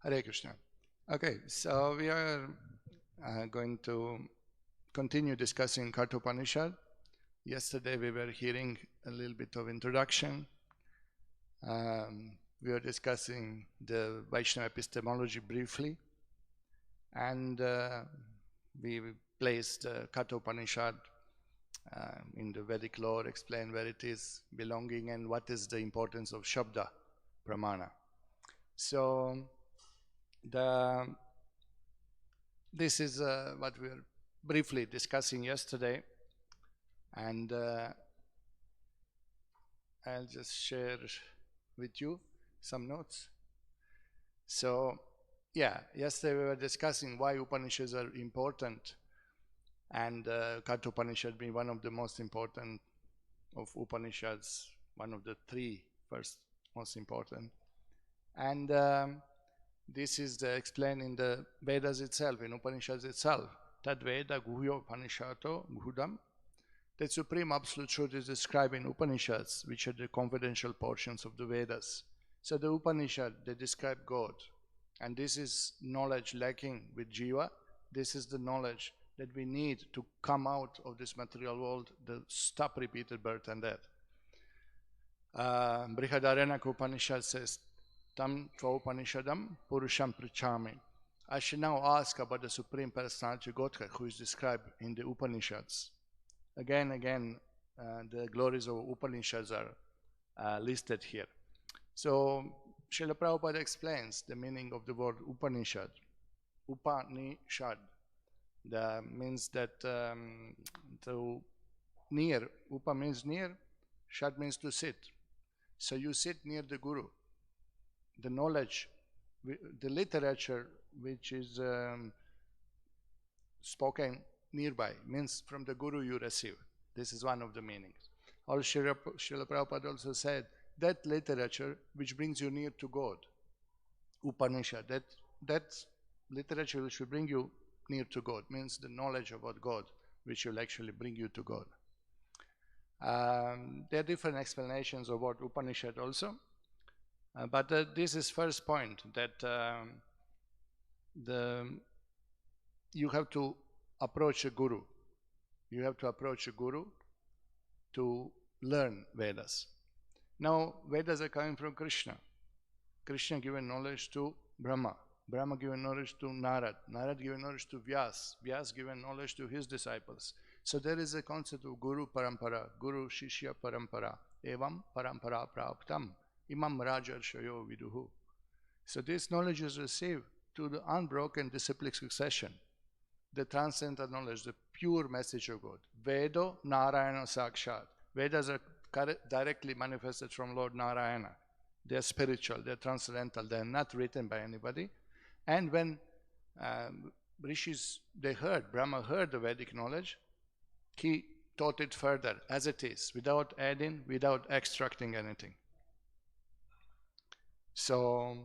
Hare Krishna. Okay, so we are going to continue discussing Kaṭha Upanishad. Yesterday we were hearing a little bit of introduction. We were discussing the Vaishnava epistemology briefly, and we placed Kaṭha Upanishad in the Vedic lore, explained where it is belonging and what is the importance of Shabda Pramana. So this is what we were briefly discussing yesterday, and I'll just share with you some notes. So yeah, yesterday we were discussing why Upanishads are important, and Kaṭha Upanishad being one of the most important of Upanishads, one of the three first most important. And this is explained in the Vedas itself, in Upanishads itself. Tad Veda Guhyo Upanishato Guhudam. The supreme absolute truth is described in Upanishads, which are the confidential portions of the Vedas. So the Upanishad, they describe God. And this is knowledge lacking with Jiva. This is the knowledge that we need to come out of this material world, to stop repeated birth and death. Brihadaranyaka Upanishad says, Tam Upanishadam Purusham Prichami. I should now ask about the Supreme Personality Godhead, who is described in the Upanishads. Again, the glories of Upanishads are listed here. So, Srila Prabhupada explains the meaning of the word Upanishad. Upanishad. That means that to near, Upa means near, Shad means to sit. So you sit near the Guru. The knowledge, the literature which is spoken nearby means from the Guru you receive. This is one of the meanings. Also, Srila Prabhupada also said that literature which brings you near to God, Upanishad, that literature which will bring you near to God, means the knowledge about God which will actually bring you to God. There are different explanations about Upanishad also. But this is first point, that you have to approach a guru. You have to approach a guru to learn Vedas. Now, Vedas are coming from Krishna. Krishna given knowledge to Brahma. Brahma given knowledge to Narad. Narad given knowledge to Vyas. Vyas given knowledge to his disciples. So there is a concept of Guru Parampara, Guru Shishya Parampara, Evam Parampara Praptam. Imam Rajarshayo Viduhu. So this knowledge is received through the unbroken disciplic succession, the transcendental knowledge, the pure message of God. Vedo Narayana Sakshat. Vedas are directly manifested from Lord Narayana. They are spiritual, they are transcendental, they are not written by anybody. And when Rishis, Brahma heard the Vedic knowledge, he taught it further as it is, without adding, without extracting anything. So,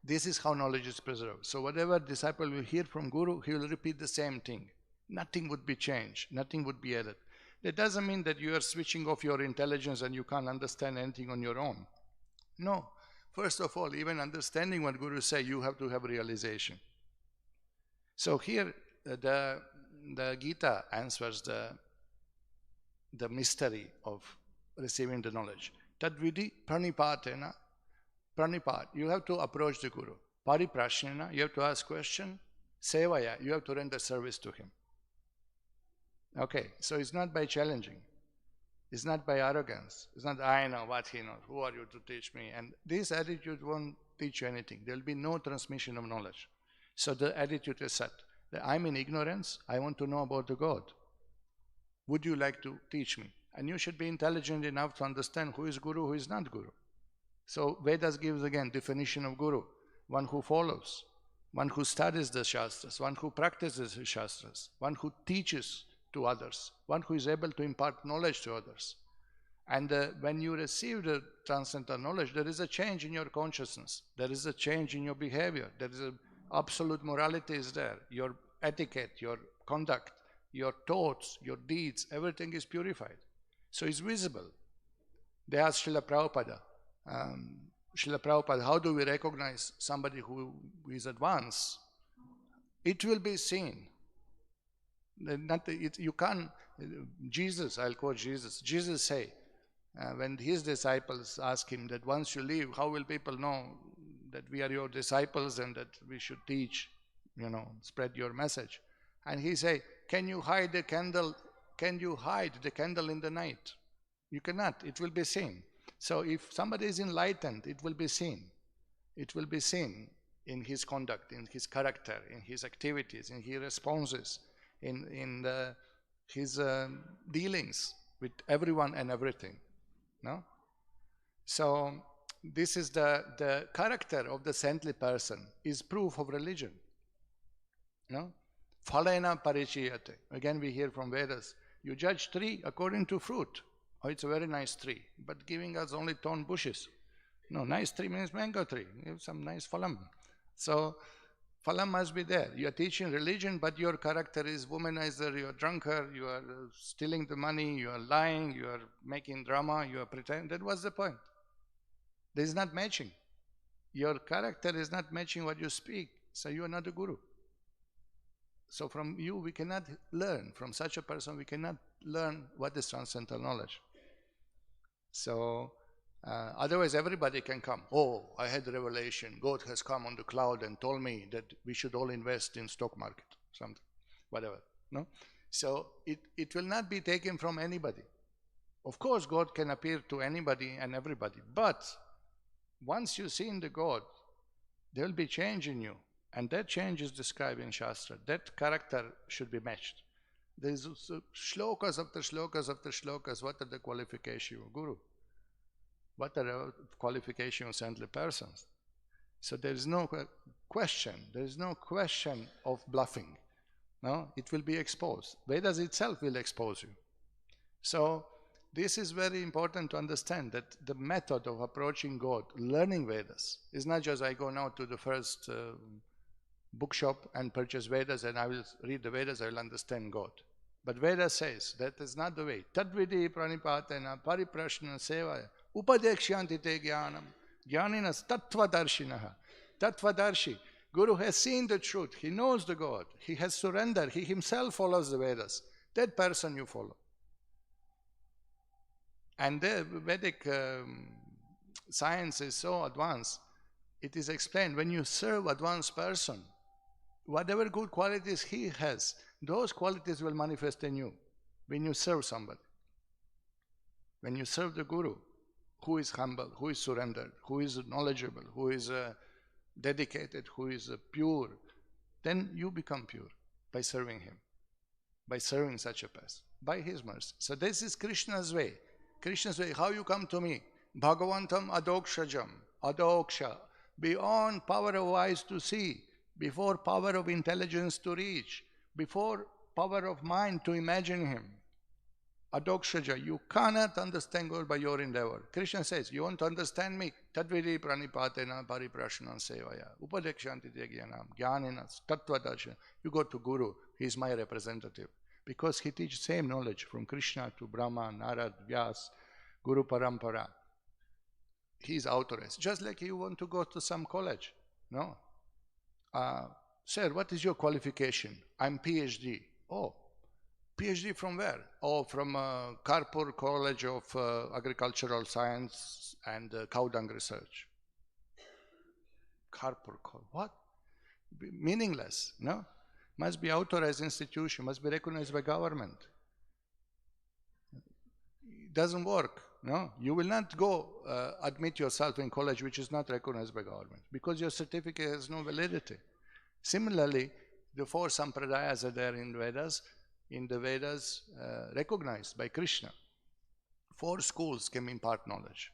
this is how knowledge is preserved. So, whatever disciple will hear from Guru, he will repeat the same thing. Nothing would be changed, nothing would be added. That doesn't mean that you are switching off your intelligence and you can't understand anything on your own. No. First of all, even understanding what Guru say, you have to have realization. So here, the Gita answers the mystery of receiving the knowledge. Tadvidi pranipatena. Pranipat, you have to approach the Guru. Pariprashnena, you have to ask question. Sevaya, you have to render service to him. Okay, so it's not by challenging. It's not by arrogance. It's not, I know what he knows. Who are you to teach me? And this attitude won't teach you anything. There will be no transmission of knowledge. So the attitude is set. That I'm in ignorance. I want to know about the God. Would you like to teach me? And you should be intelligent enough to understand who is Guru, who is not Guru. So Vedas gives again definition of Guru, one who follows, one who studies the Shastras, one who practices the Shastras, one who teaches to others, one who is able to impart knowledge to others. And when you receive the transcendental knowledge, there is a change in your consciousness, there is a change in your behavior, there is an absolute morality is there, your etiquette, your conduct, your thoughts, your deeds, everything is purified. So it's visible. They asked Srila Prabhupada, Srila Prabhupada, how do we recognize somebody who is advanced? It will be seen. You can't, Jesus, I'll quote Jesus. Jesus say, when his disciples ask him that once you leave, how will people know that we are your disciples and that we should teach, spread your message? And he say, can you hide the candle? Can you hide the candle in the night? You cannot. It will be seen. So if somebody is enlightened, it will be seen. It will be seen in his conduct, in his character, in his activities, in his responses, in his dealings with everyone and everything. No? So this is the character of the saintly person is proof of religion. No? Phalena parichiyate. Again we hear from Vedas. You judge tree according to fruit. Oh, it's a very nice tree, but giving us only thorn bushes. No, nice tree means mango tree. Give some nice phalam. So phalam must be there. You are teaching religion, but your character is womanizer, you are drunkard, you are stealing the money, you are lying, you are making drama, you are pretending. That was the point. This is not matching. Your character is not matching what you speak, so you are not a guru. So from you we cannot learn. From such a person we cannot learn what is transcendental knowledge. So otherwise everybody can come. Oh, I had a revelation. God has come on the cloud and told me that we should all invest in stock market, something, whatever. No? So it will not be taken from anybody. Of course, God can appear to anybody and everybody. But once you see in the God, there will be change in you. And that change is described in Shastra. That character should be matched. There is shlokas after shlokas after shlokas. What are the qualifications of Guru? What are the qualifications of saintly persons? So there is no question. There is no question of bluffing. No, it will be exposed. Vedas itself will expose you. So this is very important to understand that the method of approaching God, learning Vedas, is not just I go now to the first bookshop and purchase Vedas and I will read the Vedas, I will understand God. But Veda says that is not the way. Tadvidi pranipatena pariprashna sevaya upadekshanti te jnanam jnaninas tattvadarshinaha. Tattvadarshi. Guru has seen the truth. He knows the God. He has surrendered. He himself follows the Vedas. That person you follow. And the Vedic science is so advanced. It is explained when you serve advanced person, whatever good qualities he has, those qualities will manifest in you when you serve somebody. When you serve the Guru, who is humble, who is surrendered, who is knowledgeable, who is dedicated, who is pure, then you become pure by serving him, by serving such a person, by his mercy. So this is Krishna's way. Krishna's way, how you come to me? Bhagavantam adokshajam, adoksha, beyond power of eyes to see, before power of intelligence to reach, before power of mind to imagine him. Adokshaja, you cannot understand God by your endeavor. Krishna says, you want to understand me? Tadvidi pranipatena pariprashna sevaya upadekshanti te jnanam jnanina tattvadarshan. You go to Guru, he is my representative. Because he teaches same knowledge from Krishna to Brahma, Narad, Vyas, Guru Parampara. He is authorized. Just like you want to go to some college. No. Sir, what is your qualification? I'm PhD. Oh, PhD from where? Oh, from Kanpur College of Agricultural Science and Cow Dung Research. Kanpur College. What? Meaningless, no? Must be authorized institution, must be recognized by government. It doesn't work, no? You will not go admit yourself in college which is not recognized by government because your certificate has no validity. Similarly, the four sampradayas are there in the Vedas recognized by Krishna. 4 schools can impart knowledge.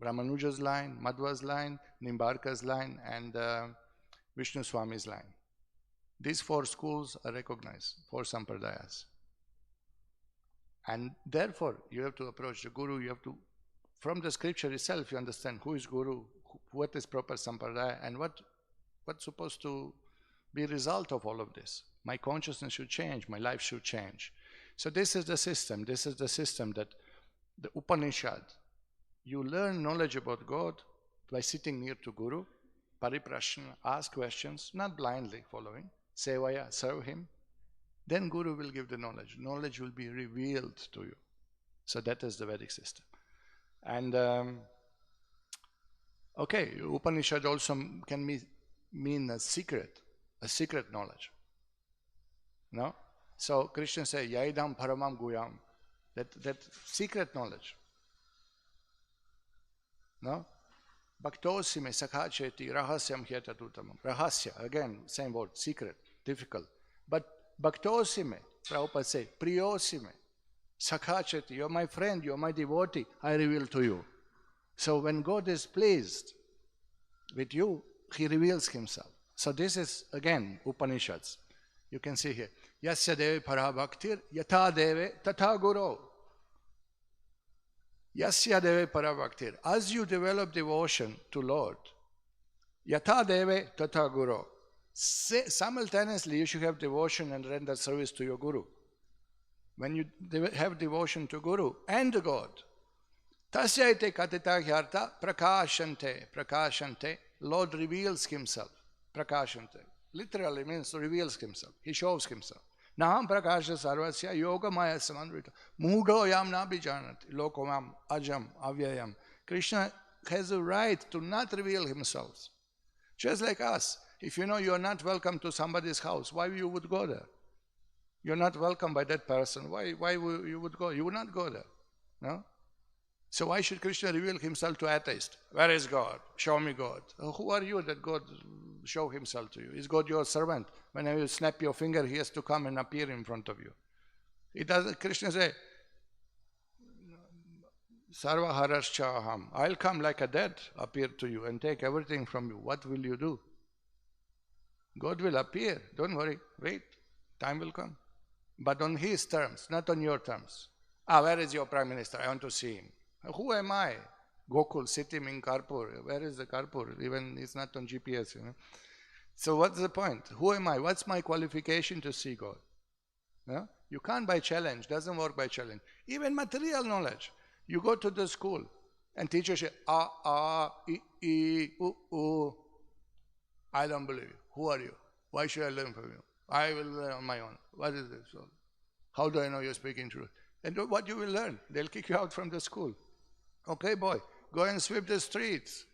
Ramanuja's line, Madhva's line, Nimbarka's line, and Vishnu Swami's line. These 4 schools are recognized, 4 sampradayas. And therefore, you have to approach the Guru, you have to, from the scripture itself, you understand who is Guru, what is proper sampradaya, and what's supposed to be a result of all of this. My consciousness should change, my life should change. So this is the system that the Upanishad, you learn knowledge about God by sitting near to Guru, pariprashna, ask questions, not blindly following, sevaya, serve him, then Guru will give the knowledge. Knowledge will be revealed to you. So that is the Vedic system. And okay, Upanishad also can mean a secret knowledge. No? So Krishna says, Yaidam Paramam Guyam, that secret knowledge. No? Bhaktosime sakhacheti rahasyam hyatatutamam. Rahasya, again, same word, secret, difficult. But Bhaktosime, Prabhupada says, Priyosime, sakhacheti, you're my friend, you're my devotee, I reveal to you. So when God is pleased with you, He reveals Himself. So this is, again, Upanishads. You can see here, Yasya deve parabhaktir, yatha deve tatha guru. Yasya deve parabhaktir. As you develop devotion to Lord, yatha deve tatha guru. Simultaneously, you should have devotion and render service to your Guru. When you have devotion to Guru and to God, tasyaite katita hyarta prakashante. Lord reveals Himself. Prakashante. Literally means reveals Himself. He shows Himself. Naham prakasha sarvasya yogamaya samanvrita. Mudho yam nabijanati. Lokomam ajam avyayam. Krishna has a right to not reveal Himself. Just like us. If you know you are not welcome to somebody's house, why you would go there? You're not welcome by that person. Why you would go? You would not go there. No? So why should Krishna reveal Himself to atheist? Where is God? Show me God. Who are you that God show Himself to you? Is God your servant? Whenever you snap your finger, He has to come and appear in front of you. It doesn't. Krishna say, Sarva harashchaham. I'll come like a dead, appear to you and take everything from you. What will you do? God will appear. Don't worry. Wait. Time will come. But on His terms, not on your terms. Where is your Prime Minister? I want to see him. Who am I? Gokul, sitting in Karpur. Where is the Karpur? Even it's not on GPS, So what's the point? Who am I? What's my qualification to see God? No? You can't by challenge. Doesn't work by challenge. Even material knowledge. You go to the school and teacher says, I don't believe you. Who are you? Why should I learn from you? I will learn on my own. What is this? How do I know you're speaking truth? And what you will learn? They'll kick you out from the school. Okay, boy, go and sweep the streets.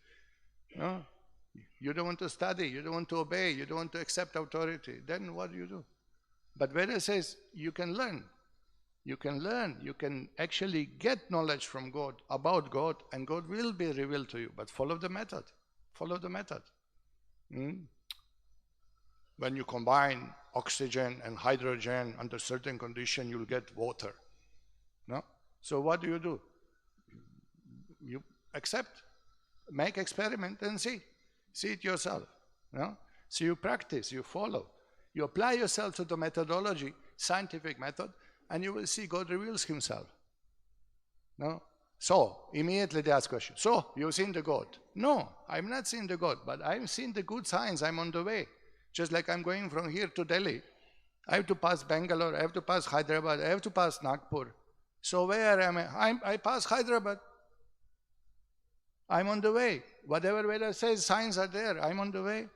No? You don't want to study, you don't want to obey, you don't want to accept authority. Then what do you do? But Veda says you can learn. You can learn. You can actually get knowledge from God, about God, and God will be revealed to you. But follow the method. Follow the method. When you combine oxygen and hydrogen under certain condition, you'll get water. No? So what do? You accept, make experiment and see. See it yourself. No? So you practice, you follow. You apply yourself to the methodology, scientific method, and you will see God reveals Himself. No? So, immediately they ask question. So, you've seen the God? No, I'm not seeing the God, but I've seen the good signs. I'm on the way. Just like I'm going from here to Delhi. I have to pass Bangalore, I have to pass Hyderabad, I have to pass Nagpur. So where am I? I pass Hyderabad. I'm on the way. Whatever Veda says, signs are there. I'm on the way.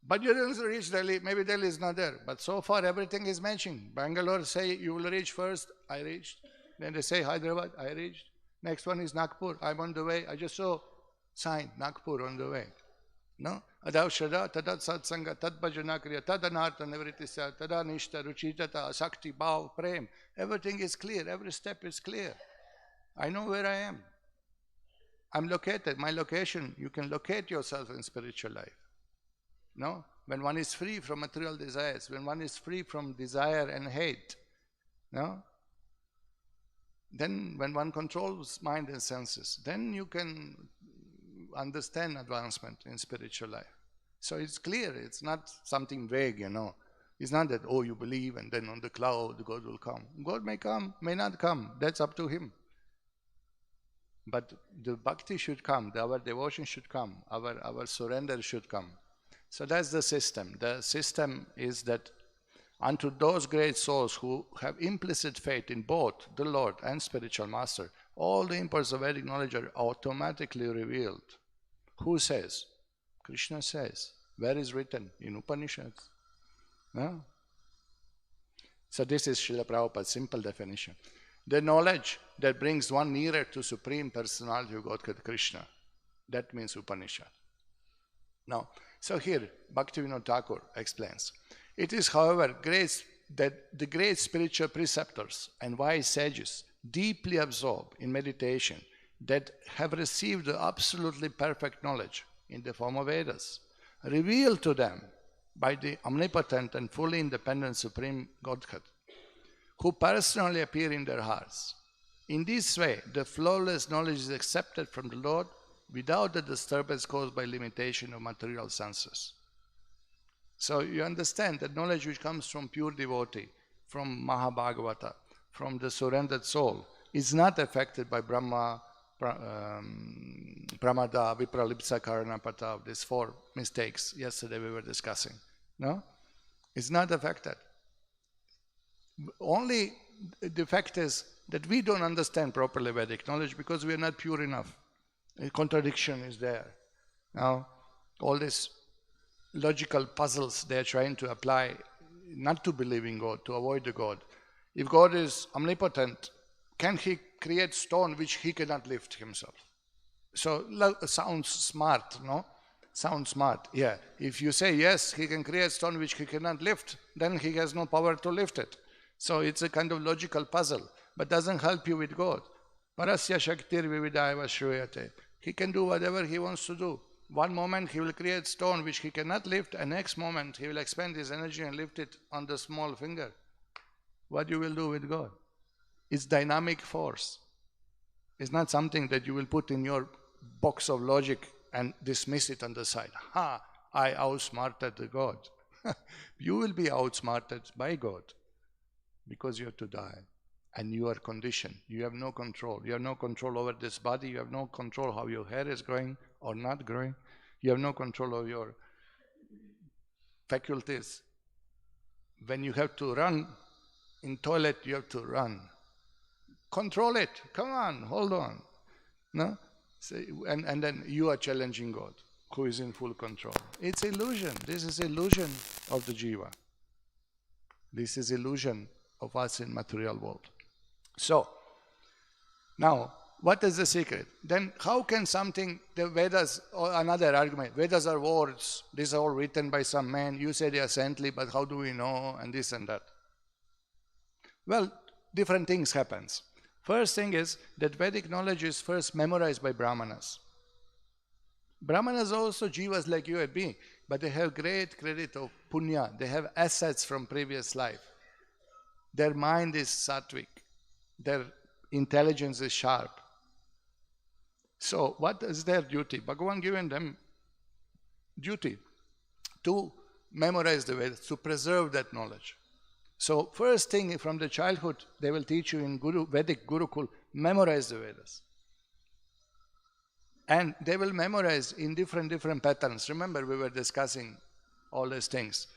But you didn't reach Delhi. Maybe Delhi is not there. But so far, everything is mentioned. Bangalore say you will reach first. I reached. Then they say Hyderabad. I reached. Next one is Nagpur. I'm on the way. I just saw sign Nagpur on the way. No? Adav Shraddha, Tadat Satsanga, Tad Bhajana Kriya, Tad Anartha Nivritisya, Tada Nishta, Ruchitata, Asakti, Bhav, Prem. Everything is clear. Every step is clear. I know where I am. I'm located. My location, you can locate yourself in spiritual life. No? When one is free from material desires, when one is free from desire and hate, no? Then when one controls mind and senses, then you can understand advancement in spiritual life. So it's clear, it's not something vague, It's not that, you believe and then on the cloud God will come. God may come, may not come, that's up to Him. But the bhakti should come, our devotion should come, our surrender should come. So that's the system. The system is that unto those great souls who have implicit faith in both the Lord and spiritual master, All the impulses of Vedic knowledge are automatically revealed. Who says? Krishna says. Where is written? In Upanishads. No? So this is Srila Prabhupada's simple definition. The knowledge that brings one nearer to Supreme Personality of Godhead Krishna. That means Upanishad. Now, so here, Bhaktivinoda Thakur explains. It is, however, that the great spiritual preceptors and wise sages deeply absorbed in meditation that have received the absolutely perfect knowledge in the form of Vedas, revealed to them by the omnipotent and fully independent Supreme Godhead, who personally appear in their hearts. In this way, the flawless knowledge is accepted from the Lord without the disturbance caused by limitation of material senses. So you understand that knowledge which comes from pure devotee, from Mahabhagavata, from the surrendered soul, is not affected by Brahma, Pramada, Vipralipsa, Karanapata, these four mistakes yesterday we were discussing. No? It's not affected. Only the fact is that we don't understand properly Vedic knowledge because we are not pure enough. A contradiction is there. Now, all these logical puzzles they are trying to apply not to believe in God, to avoid the God. If God is omnipotent, can he create stone which he cannot lift himself? So, sounds smart, no? Sounds smart, yeah. If you say yes, he can create stone which he cannot lift, then he has no power to lift it. So it's a kind of logical puzzle, but doesn't help you with God. Parasya Shaktir Vividaiva Shruyate. He can do whatever he wants to do. One moment he will create stone which he cannot lift, and next moment he will expend his energy and lift it on the small finger. What you will do with God? It's dynamic force. It's not something that you will put in your box of logic and dismiss it on the side. Ha! I outsmarted the God. You will be outsmarted by God because you have to die. And you are conditioned. You have no control. You have no control over this body. You have no control how your hair is growing or not growing. You have no control over your faculties. When you have to run in toilet, you have to run. Control it. Come on, hold on. No? So, and then you are challenging God, who is in full control. It's illusion. This is illusion of the jiva. This is illusion of us in material world. So, now, what is the secret? Then how can something, the Vedas, or another argument, Vedas are words, these are all written by some man, you say they are saintly, but how do we know, and this and that. Well, different things happens. First thing is that Vedic knowledge is first memorized by Brahmanas. Brahmanas are also jivas like you and me, but they have great credit of punya, they have assets from previous life. Their mind is sattvic. Their intelligence is sharp. So what is their duty? Bhagavan given them duty to memorize the Vedas, to preserve that knowledge. So first thing from the childhood, they will teach you in Vedic Gurukul, memorize the Vedas. And they will memorize in different patterns. Remember we were discussing all these things.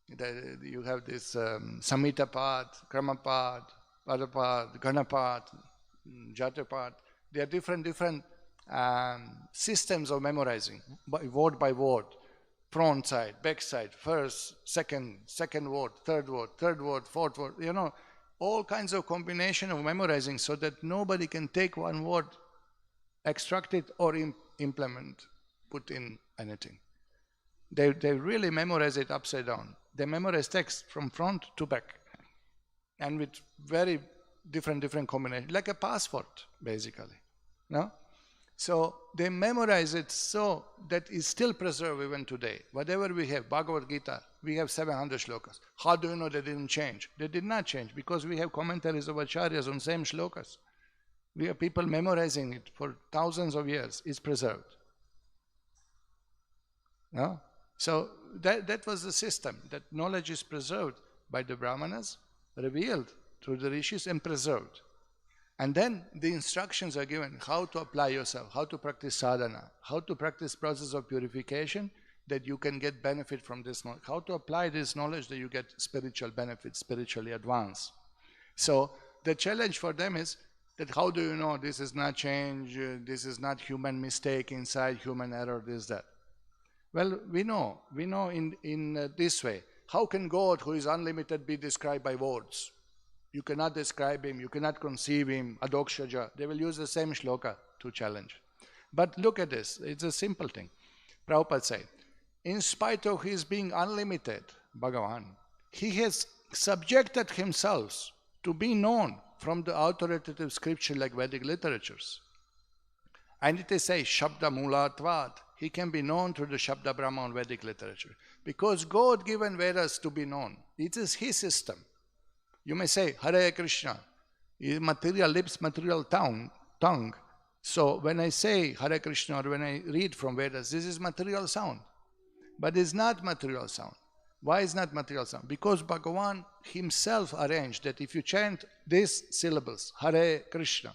You have this Samhita Pad, Krama Pad, Padapad, Ganapad, Jatapad. There are different systems of memorizing, word by word, front side, back side, first, second word, third word, fourth word, all kinds of combination of memorizing so that nobody can take one word, extract it or implement, put in anything. They really memorize it upside down. They memorize text from front to back and with very different combinations, like a passport, basically. No? So they memorize it so that it's still preserved even today. Whatever we have, Bhagavad Gita, we have 700 shlokas. How do you know they didn't change? They did not change because we have commentaries of acharyas on same shlokas. We have people memorizing it for thousands of years. It's preserved. No? So that was the system, that knowledge is preserved by the Brahmanas, revealed through the rishis and preserved. And then the instructions are given how to apply yourself, how to practice sadhana, how to practice process of purification that you can get benefit from this knowledge, how to apply this knowledge that you get spiritual benefits, spiritually advance. So the challenge for them is That how do you know this is not change, this is not human mistake inside, human error, this, that? Well, we know in this way. How can God, who is unlimited, be described by words? You cannot describe him, you cannot conceive him, adokshaja. They will use the same shloka to challenge. But look at this, it's a simple thing. Prabhupada said, in spite of his being unlimited, Bhagavan, he has subjected himself to be known from the authoritative scripture like Vedic literatures. And it is say, Shabda Mulatvat, he can be known through the Shabda Brahma and Vedic literature. Because God given Vedas to be known. It is his system. You may say, Hare Krishna, material lips, material tongue. So when I say Hare Krishna or when I read from Vedas, this is material sound. But it's not material sound. Why is not material sound? Because Bhagavan himself arranged that if you chant these syllables, Hare Krishna,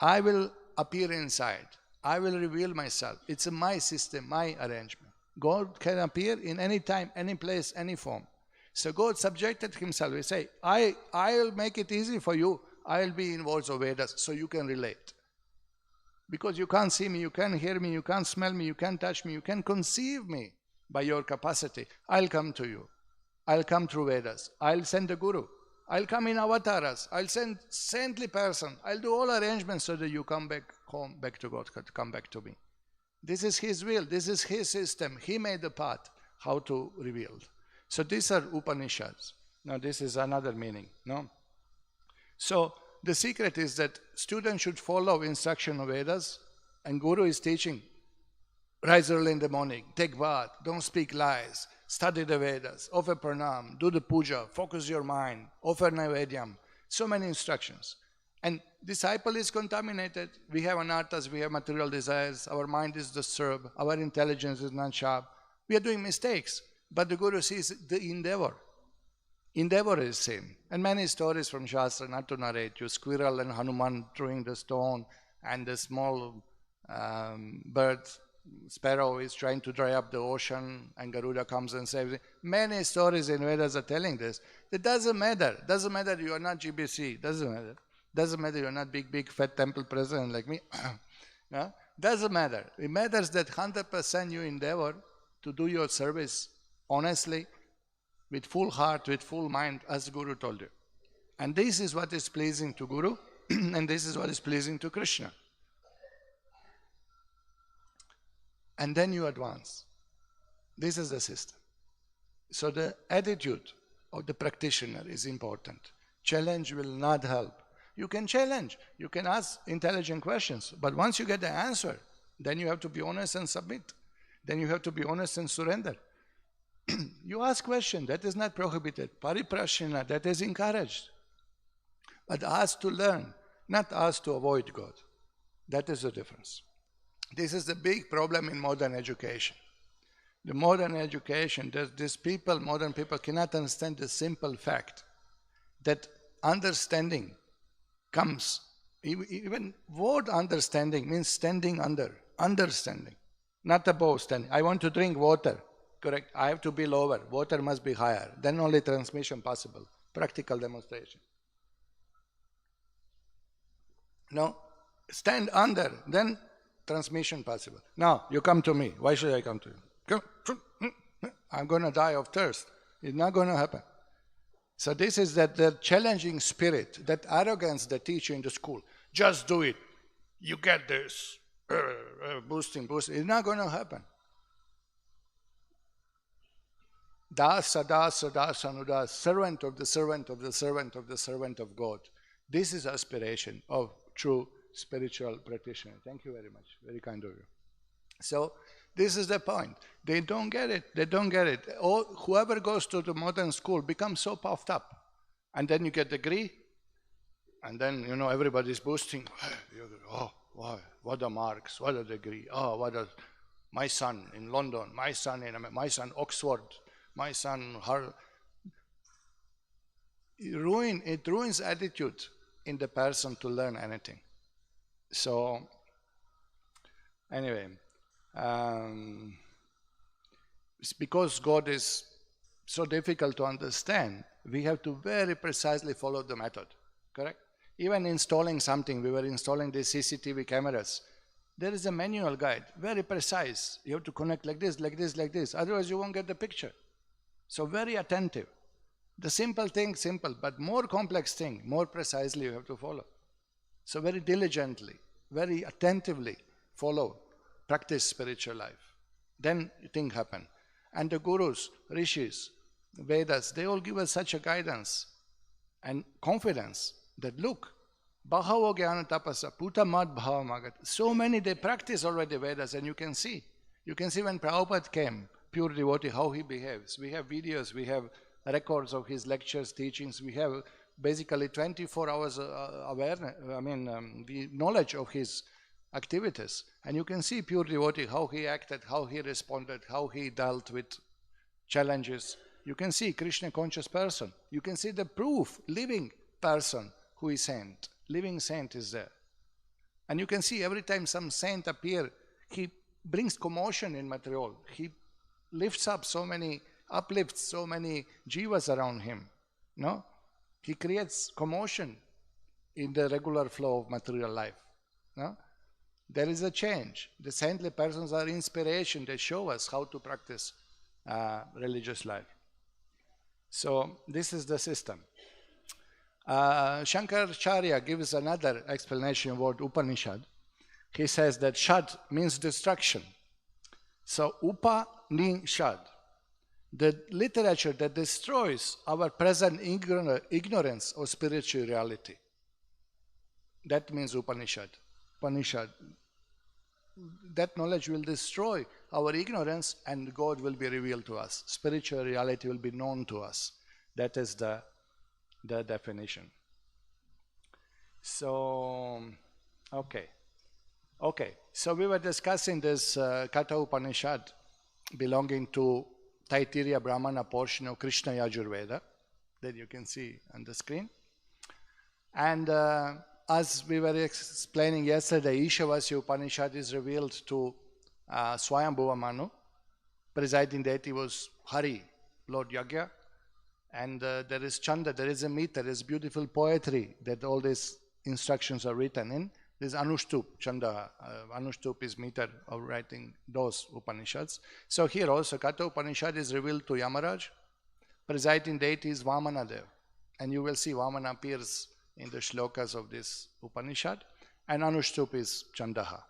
I will appear inside. I will reveal myself. It's my system, my arrangement. God can appear in any time, any place, any form. So God subjected himself. He say, I will make it easy for you. I will be in words of Vedas so you can relate. Because you can't see me, you can't hear me, you can't smell me, you can't touch me, you can't conceive me by your capacity. I'll come to you. I'll come through Vedas. I'll send a guru. I'll come in avatars. I'll send saintly person. I'll do all arrangements so that you come back home, back to God, come back to me. This is his will. This is his system. He made the path how to reveal. So these are Upanishads. Now this is another meaning. No. So the secret is that students should follow instruction of Vedas, and Guru is teaching. Rise early in the morning, take bath, don't speak lies, study the Vedas, offer pranam, do the puja, focus your mind, offer naivedyam. So many instructions. And disciple is contaminated. We have anarthas, we have material desires, our mind is disturbed, our intelligence is not sharp. We are doing mistakes. But the Guru sees the endeavor. Endeavor is same. And many stories from Shastra, not to narrate you, squirrel and Hanuman throwing the stone, and the small bird, sparrow is trying to dry up the ocean, and Garuda comes and saves it. Many stories in Vedas are telling this. It doesn't matter. Doesn't matter you are not GBC. Doesn't matter. Doesn't matter you are not big fat temple president like me. No? Doesn't matter. It matters that 100% you endeavor to do your service honestly, with full heart, with full mind, as Guru told you. And this is what is pleasing to Guru, and this is what is pleasing to Krishna. And then you advance. This is the system. So the attitude of the practitioner is important. Challenge will not help. You can challenge, you can ask intelligent questions, but once you get the answer, then you have to be honest and submit. Then you have to be honest and surrender. You ask question, that is not prohibited. Pariprashina, that is encouraged. But ask to learn, not ask to avoid God. That is the difference. This is the big problem in modern education. The modern education, modern people cannot understand the simple fact that understanding comes, even word understanding means standing under, understanding, not above standing. I want to drink water. Correct. I have to be lower. Water must be higher. Then only transmission possible. Practical demonstration. No. Stand under. Then transmission possible. Now, you come to me. Why should I come to you? I'm going to die of thirst. It's not going to happen. So this is that challenging spirit, that arrogance they teach you in the school. Just do it. You get this. Boosting. It's not going to happen. Dasa, Anudas, servant of the servant of the servant of the servant of God. This is aspiration of true spiritual practitioner. Thank you very much. Very kind of you. So, this is the point. They don't get it. They don't get it. Whoever goes to the modern school becomes so puffed up. And then you get degree, and then, everybody's boasting. Oh, wow, what a marks, what a degree. Oh, my son in London, my son Oxford, my son, it ruins attitude in the person to learn anything. So, anyway, it's because God is so difficult to understand, we have to very precisely follow the method, correct? Even installing something, we were installing these CCTV cameras. There is a manual guide, very precise. You have to connect like this, like this, like this. Otherwise, you won't get the picture. So very attentive. The simple thing, simple, but more complex thing, more precisely you have to follow. So very diligently, very attentively follow, practice spiritual life. Then things happen. And the gurus, rishis, Vedas, they all give us such a guidance and confidence that look, Bahavo Jnana Tapasa, Puta Mad Bhava Magat. So many, they practice already Vedas, and you can see. You can see when Prabhupada came, pure devotee, how he behaves. We have videos, we have records of his lectures, teachings. We have basically 24 hours awareness, the knowledge of his activities. And you can see pure devotee, how he acted, how he responded, how he dealt with challenges. You can see Krishna conscious person. You can see the proof, living person who is saint. Living saint is there. And you can see every time some saint appear, he brings commotion in material. He lifts up uplifts so many jivas around him. No? He creates commotion in the regular flow of material life. No? There is a change. The saintly persons are inspiration. They show us how to practice religious life. So this is the system. Shankaracharya gives another explanation of word Upanishad. He says that Shad means destruction. So Upanishad, the literature that destroys our present ignorance of spiritual reality. That means Upanishad. Upanishad. That knowledge will destroy our ignorance and God will be revealed to us. Spiritual reality will be known to us. That is the definition. So, okay. So we were discussing this Kaṭha Upanishad belonging to Taittiriya Brahmana portion of Krishna Yajurveda that you can see on the screen. And as we were explaining yesterday, Ishavasya Upanishad is revealed to Swayambhuva Manu. Presiding deity was Hari, Lord Yagya. And there is Chanda, there is a meter, there is beautiful poetry that all these instructions are written in. There's Anushtup, Chanda. Anushtup is meter of writing those Upanishads. So here also, Kaṭha Upanishad is revealed to Yamaraj. Presiding deity is Vamanadev. And you will see Vamana appears in the shlokas of this Upanishad. And Anushtup is Chandaha.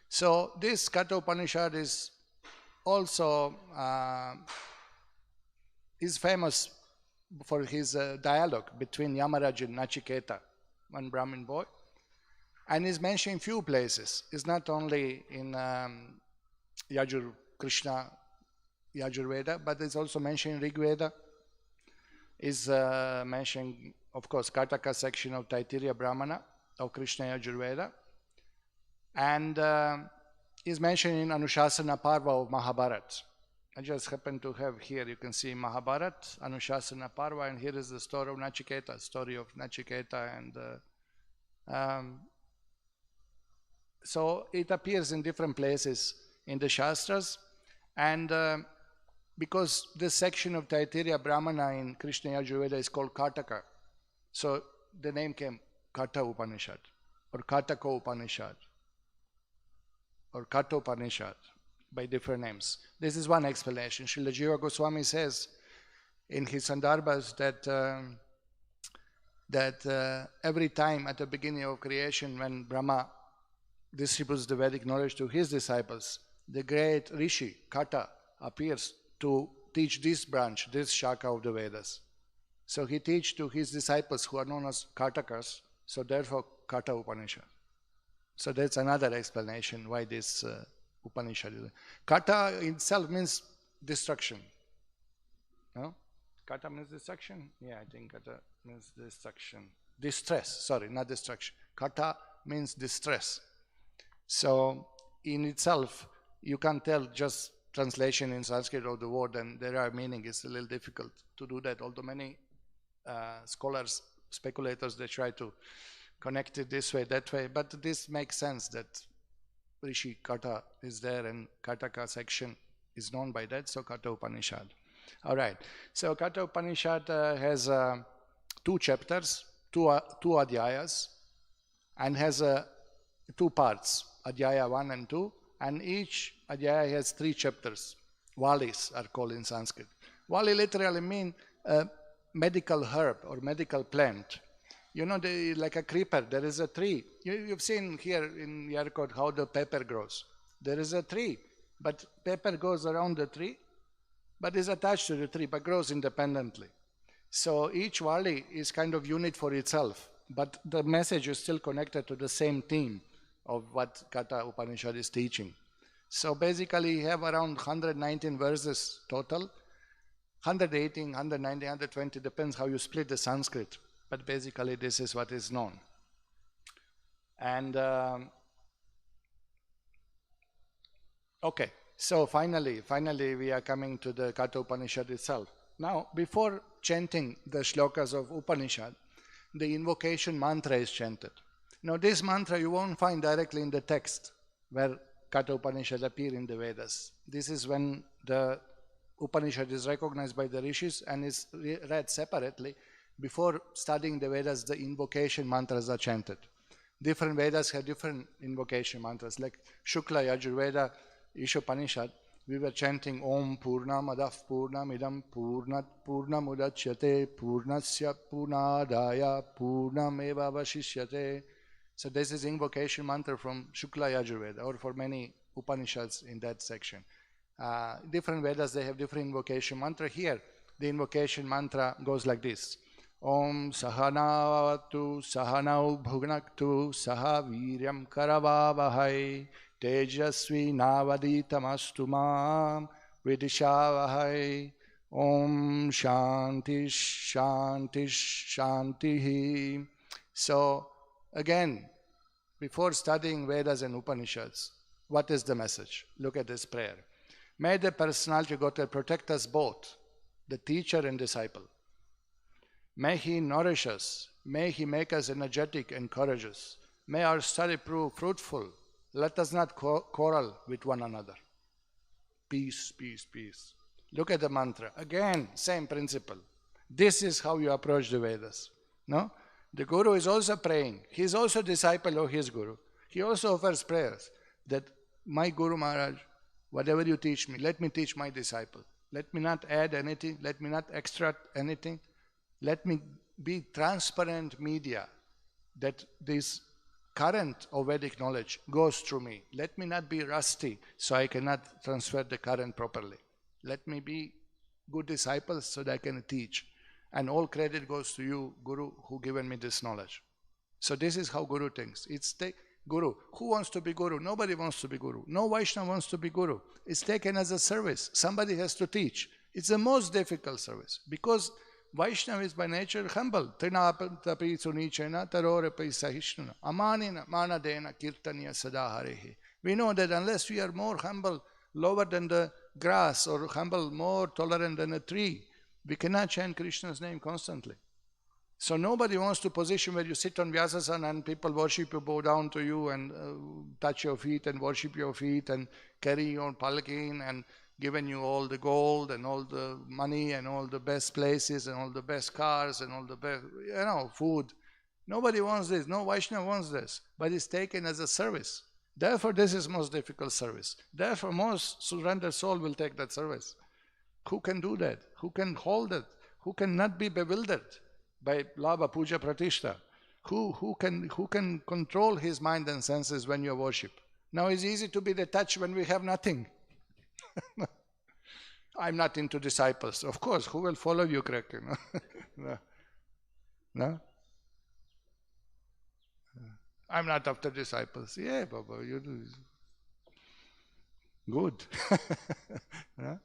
So this Kaṭha Upanishad is also is famous for his dialogue between Yamaraj and Nachiketa, one Brahmin boy. And is mentioned in few places. It's not only in Krishna Yajurveda, but it's also mentioned in Rig Veda. Is mentioned, of course, Kaṭhaka section of Taittiriya Brahmana of Krishna Yajurveda. And is mentioned in Anushasana Parva of Mahabharata. I just happen to have here, you can see Mahabharata, Anushasana Parva, and here is the story of Nachiketa, and so it appears in different places in the Shastras, and because this section of Taittiriya Brahmana in Krishna Yajurveda is called Kaṭhaka, so the name came Kaṭha Upanishad, or Kaṭhaka Upanishad, or Kaṭha Upanishad, by different names. This is one explanation. Srila Jiva Goswami says in his Sandarbhas that every time at the beginning of creation when Brahma distributes the Vedic knowledge to his disciples, the great Rishi, Kaṭha, appears to teach this branch, this Shaka of the Vedas. So he teaches to his disciples who are known as Kaṭhakas, so therefore Kaṭha Upanishad. So that's another explanation why this Upanishad is. Kaṭha itself means destruction. No? Kaṭha means destruction? Yeah, I think Kaṭha means destruction. Distress, sorry, not destruction. Kaṭha means distress. So in itself, you can't tell just translation in Sanskrit of the word, and there are meaning. It's a little difficult to do that, although many scholars, speculators, they try to connect it this way, that way, but this makes sense that Rishi Kaṭha is there and Kaṭhaka section is known by that, so Kaṭha Upanishad. All right, so Kaṭha Upanishad has 2 chapters. two adhyayas and has two parts, adhyaya 1 and 2, and each adhyaya has 3 chapters. Valis are called in Sanskrit. Vali literally means medical herb or medical plant. You know, like a creeper, there is a tree. You've seen here in Yarkot how the pepper grows. There is a tree, but pepper goes around the tree, but is attached to the tree, but grows independently. So each Vali is kind of unit for itself, but the message is still connected to the same theme of what Kaṭha Upanishad is teaching. So basically you have around 119 verses total, 118, 190, 120, depends how you split the Sanskrit. But basically this is what is known. And okay, so finally we are coming to the Kaṭha Upanishad itself. Now, before chanting the shlokas of Upanishad, the invocation mantra is chanted. Now this mantra you won't find directly in the text where Kaṭha Upanishad appear in the Vedas. This is when the Upanishad is recognized by the rishis and is read separately. Before studying the Vedas, the invocation mantras are chanted. Different Vedas have different invocation mantras. Like Shukla Yajurveda, Upanishad, we were chanting Om Purnamadav Purnamidam Purnat Purnamudachyate Purnasya Purnadaya Purnameva Vashishyate. So this is invocation mantra from Shukla Yajurveda, or for many Upanishads in that section. Different Vedas, they have different invocation mantra. Here, the invocation mantra goes like this. Om Sahanavatu Sahanau Bhugnaktu Saha Viryam Karavavahai Tejasvi Navaditamastu Mam Vidishavahai Om Shanti Shanti Shantihi. So again, before studying Vedas and Upanishads, what is the message? Look at this prayer. May the personality God protect us both, the teacher and disciple. May He nourish us. May He make us energetic and courageous. May our study prove fruitful. Let us not quarrel with one another. Peace, peace, peace. Look at the mantra. Again, same principle. This is how you approach the Vedas. No? The Guru is also praying. He is also a disciple of his Guru. He also offers prayers that my Guru Maharaj, whatever you teach me, let me teach my disciple. Let me not add anything. Let me not extract anything. Let me be transparent media that this current of Vedic knowledge goes through me. Let me not be rusty so I cannot transfer the current properly. Let me be good disciples so that I can teach. And all credit goes to you, Guru, who given me this knowledge. So this is how Guru thinks. It's Guru. Who wants to be Guru? Nobody wants to be Guru. No Vaishnava wants to be Guru. It's taken as a service. Somebody has to teach. It's the most difficult service because Vaishnava is by nature humble. Trinapapi sunichena tarorepai sahishnuna amanina manadena kirtaniya sadaharehi. We know that unless we are more humble, lower than the grass, or humble, more tolerant than a tree, we cannot chant Krishna's name constantly. So nobody wants to position where you sit on Vyasasana and people worship you, bow down to you and touch your feet and worship your feet and carry your palkin and given you all the gold and all the money and all the best places and all the best cars and all the best, food. Nobody wants this. No Vaishnava wants this. But it's taken as a service. Therefore, this is most difficult service. Therefore, most surrendered soul will take that service. Who can do that? Who can hold it? Who can not be bewildered by Labha, Puja, Pratishta? Who can control his mind and senses when you worship? Now it's easy to be detached when we have nothing. I'm not into disciples. Of course, who will follow you correctly? No? No? I'm not after disciples. Yeah, Baba, you do. Good. No?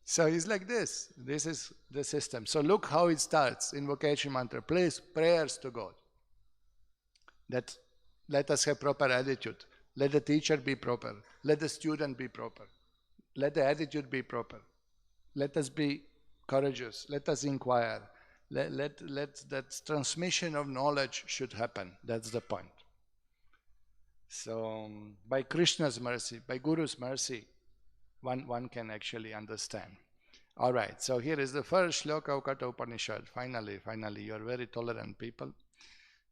So it's like this. This is the system. So look how it starts. Invocation mantra. Please, prayers to God. That let us have proper attitude. Let the teacher be proper. Let the student be proper. Let the attitude be proper. Let us be courageous. Let us inquire. Let that transmission of knowledge should happen. That's the point. So by Krishna's mercy, by Guru's mercy, one can actually understand. All right, so here is the first shloka of Kaṭha Upanishad. Finally, you are very tolerant people.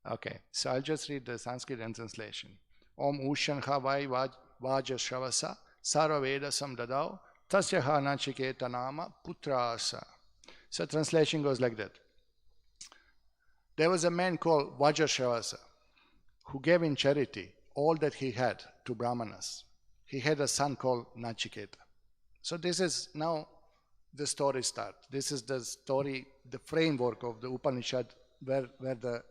Okay, so I'll just read the Sanskrit and translation. Om Ushanha Vai Vaja Shavasa Sarva Veda Samdadao Tasya Nachiketa Nama Putrasa. So translation goes like that. There was a man called Vajrashavasa who gave in charity all that he had to Brahmanas. He had a son called Nachiketa. So this is now the story starts. This is the story, the framework of the Upanishad where the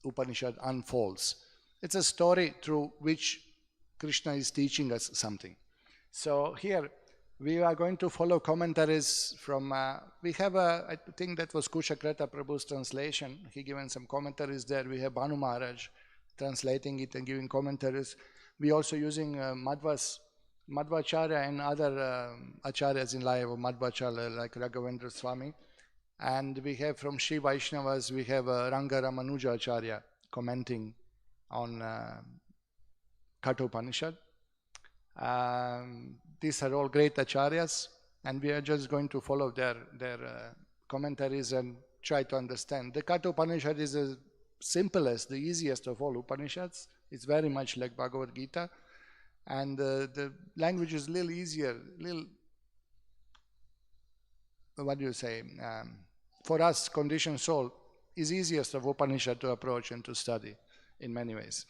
Upanishad unfolds. It's a story through which Krishna is teaching us something. So here we are going to follow commentaries from, we have I think that was Kushakrata Prabhu's translation. He given some commentaries there. We have Bhanu Maharaj translating it and giving commentaries. We also using Madhvacharya and other acharyas in life of Madhvacharya like Raghavendra Swami. And we have from Sri Vaishnavas, we have Ranga Ramanuja Acharya commenting on Kaṭha Upanishad. These are all great acharyas, and we are just going to follow their commentaries and try to understand. The Kaṭha Upanishad is the simplest, the easiest of all Upanishads. It's very much like Bhagavad Gita, and the language is a little easier, what do you say, for us, conditioned soul, is easiest of Upanishad to approach and to study in many ways.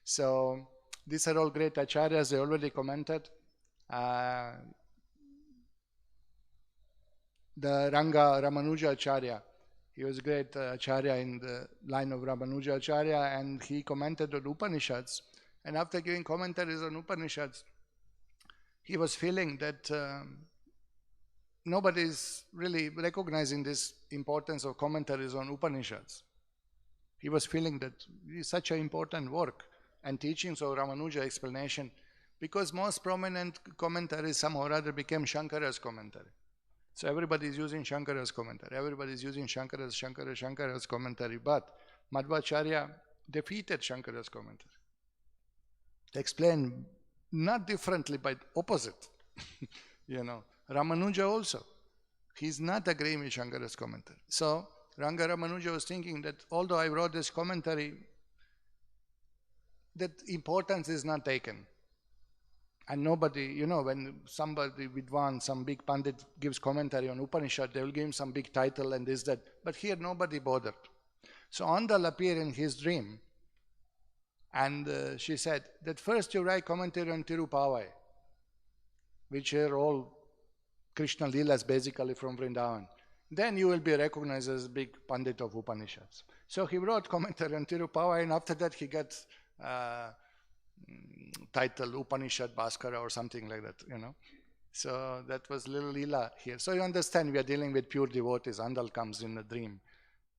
So these are all great acharyas, they already commented. The Ranga Ramanuja Acharya, he was a great acharya in the line of Ramanuja Acharya, and he commented on Upanishads. And after giving commentaries on Upanishads, he was feeling that nobody is really recognizing this importance of commentaries on Upanishads. He was feeling that it's such an important work and teachings of Ramanuja explanation, because most prominent commentaries somehow or other became Shankara's commentary. So everybody is using Shankara's commentary. Everybody is using Shankara's commentary. But Madhvacharya defeated Shankara's commentary. They explain not differently, but opposite. Ramanuja also. He's not agreeing with Shankara's commentary. So Ranga Ramanuja was thinking that although I wrote this commentary, that importance is not taken. And nobody, when somebody some big pandit gives commentary on Upanishad, they will give him some big title and this, that. But here nobody bothered. So Andal appeared in his dream, and she said that first you write commentary on Tirupavai, which are all Krishna Leelas basically from Vrindavan. Then you will be recognized as big pandit of Upanishads. So he wrote commentary on Tirupavai, and after that he got title Upanishad Bhaskara or something like that, So that was little Leela here. So you understand, we are dealing with pure devotees. Andal comes in a dream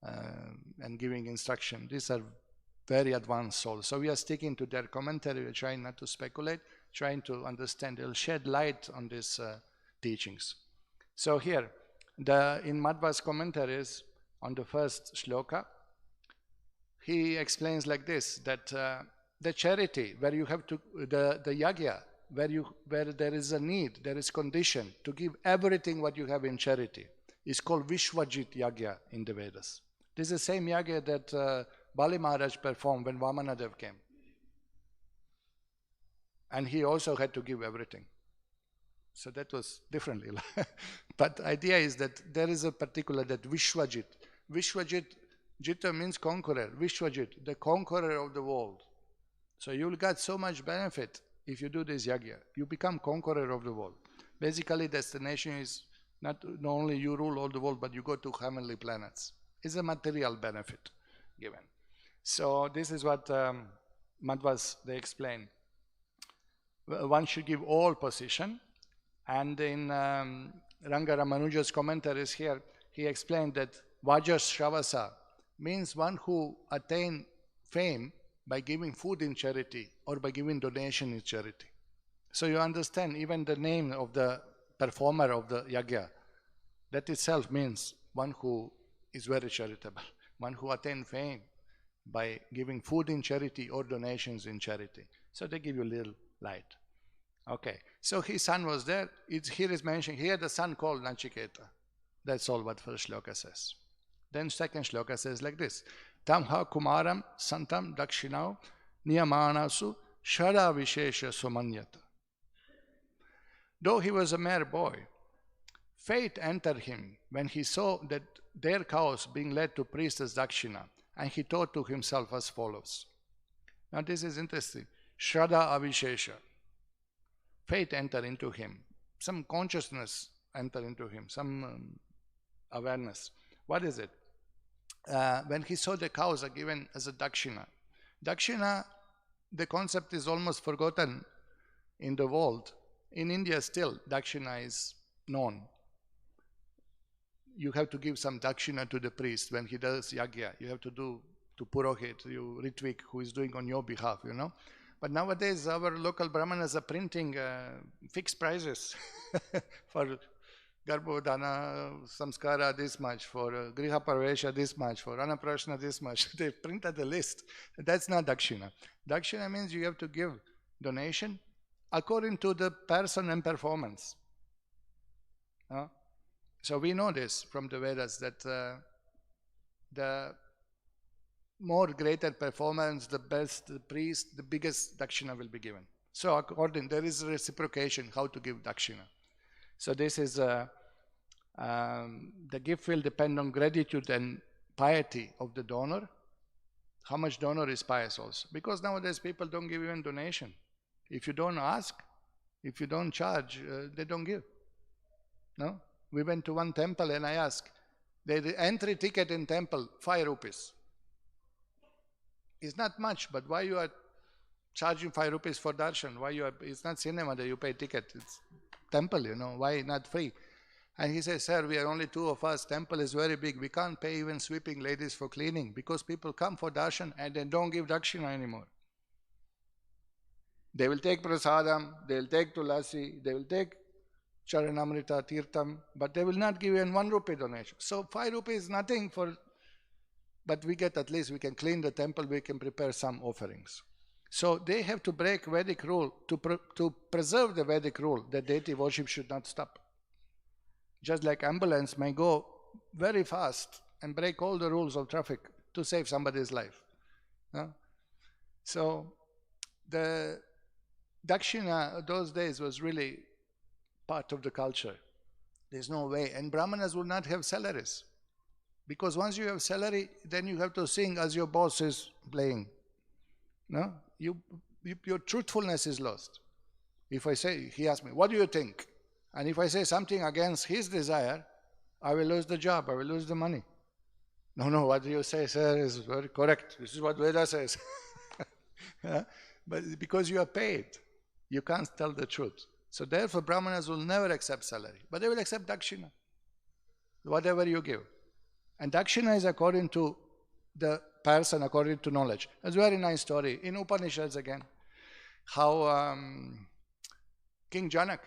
and giving instruction. These are very advanced souls. So we are sticking to their commentary. We're trying not to speculate, trying to understand. It'll shed light on these teachings. So here, in Madhva's commentaries on the first shloka, he explains like this, that the charity, where you have to, the yagya, where there is a need, there is condition to give everything what you have in charity, is called Vishwajit Yagya in the Vedas. This is the same yagya that Bali Maharaj performed when Vamanadev came. And he also had to give everything. So that was differently. But the idea is that there is a particular, that Vishwajit. Vishwajit, Jita means conqueror. Vishwajit, the conqueror of the world. So you'll get so much benefit if you do this yagya. You become conqueror of the world. Basically, destination is not only you rule all the world, but you go to heavenly planets. It's a material benefit given. So this is what Madhvas, they explain. One should give all position. And in Ranga Ramanuja's commentaries here, he explained that Vajrashavasa means one who attained fame by giving food in charity or by giving donation in charity. So you understand, even the name of the performer of the yagya, that itself means one who is very charitable, one who attained fame by giving food in charity or donations in charity. So they give you a little light. Okay, so his son was there. Here is mentioned, he had a son called Nachiketa. That's all what first shloka says. Then second shloka says like this. Tamha kumaram santam dakshinau niyamanasu shara vishesha sumanyata. Though he was a mere boy, fate entered him when he saw that their cows being led to priest as dakshina, and he thought to himself as follows. Now this is interesting. Shraddha avishesha. Fate entered into him. Some consciousness entered into him. Some awareness. What is it? When he saw the cows are given as a dakshina. Dakshina, the concept is almost forgotten in the world. In India still, dakshina is known. You have to give some dakshina to the priest when he does yagya. You have to do to Purohit, you Ritvik, who is doing on your behalf, you know. But nowadays, our local brahmanas are printing fixed prices for Garbhodana Samskara this much, for Griha Parvesha this much, for Anaprashna this much. They printed the list. That's not Dakshina. Dakshina means you have to give donation according to the person and performance. So we know this from the Vedas that the more greater performance, the best the priest, the biggest dakshina will be given. So according, there is reciprocation how to give dakshina. So this is the gift will depend on gratitude and piety of the donor. How much donor is pious also? Because nowadays people don't give even donation. If you don't ask, if you don't charge, they don't give. No? We went to one temple and I asked, the entry ticket in temple, 5 rupees. It's not much, but why you are charging 5 rupees for darshan? Why you are? It's not cinema that you pay ticket. It's temple, you know. Why not free? And he says, sir, we are only 2 of us. Temple is very big. We can't pay even sweeping ladies for cleaning because people come for darshan and they don't give dakshina anymore. They will take prasadam, they will take tulasi, they will take charanamrita, tirtam, but they will not give even 1 rupee donation. So 5 rupees is nothing for. But we get, at least we can clean the temple, we can prepare some offerings. So they have to break Vedic rule, to preserve the Vedic rule that deity worship should not stop. Just like ambulance may go very fast and break all the rules of traffic to save somebody's life. So the dakshina those days was really part of the culture. There's no way. And Brahmanas would not have salaries. Because once you have salary, then you have to sing as your boss is playing. No? Your truthfulness is lost. If I say, he asks me, what do you think? And if I say something against his desire, I will lose the job, I will lose the money. No, what do you say, sir, is very correct. This is what Veda says. But because you are paid, you can't tell the truth. So therefore, Brahmanas will never accept salary, but they will accept dakshina, whatever you give. And dakshina is according to the person, according to knowledge. It's a very nice story in Upanishads again, how King Janak,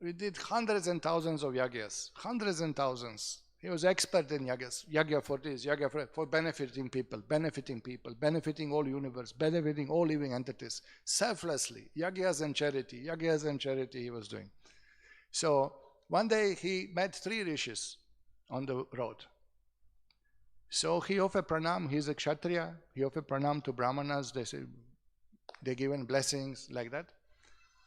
he did hundreds and thousands of yagyas, hundreds and thousands. He was expert in yagyas, yagya for this, yagya for benefiting people, benefiting all universe, benefiting all living entities, selflessly, yagyas and charity he was doing. So one day he met 3 rishis on the road. So he offered pranam, he's a kshatriya, he offered pranam to brahmanas, they given blessings like that.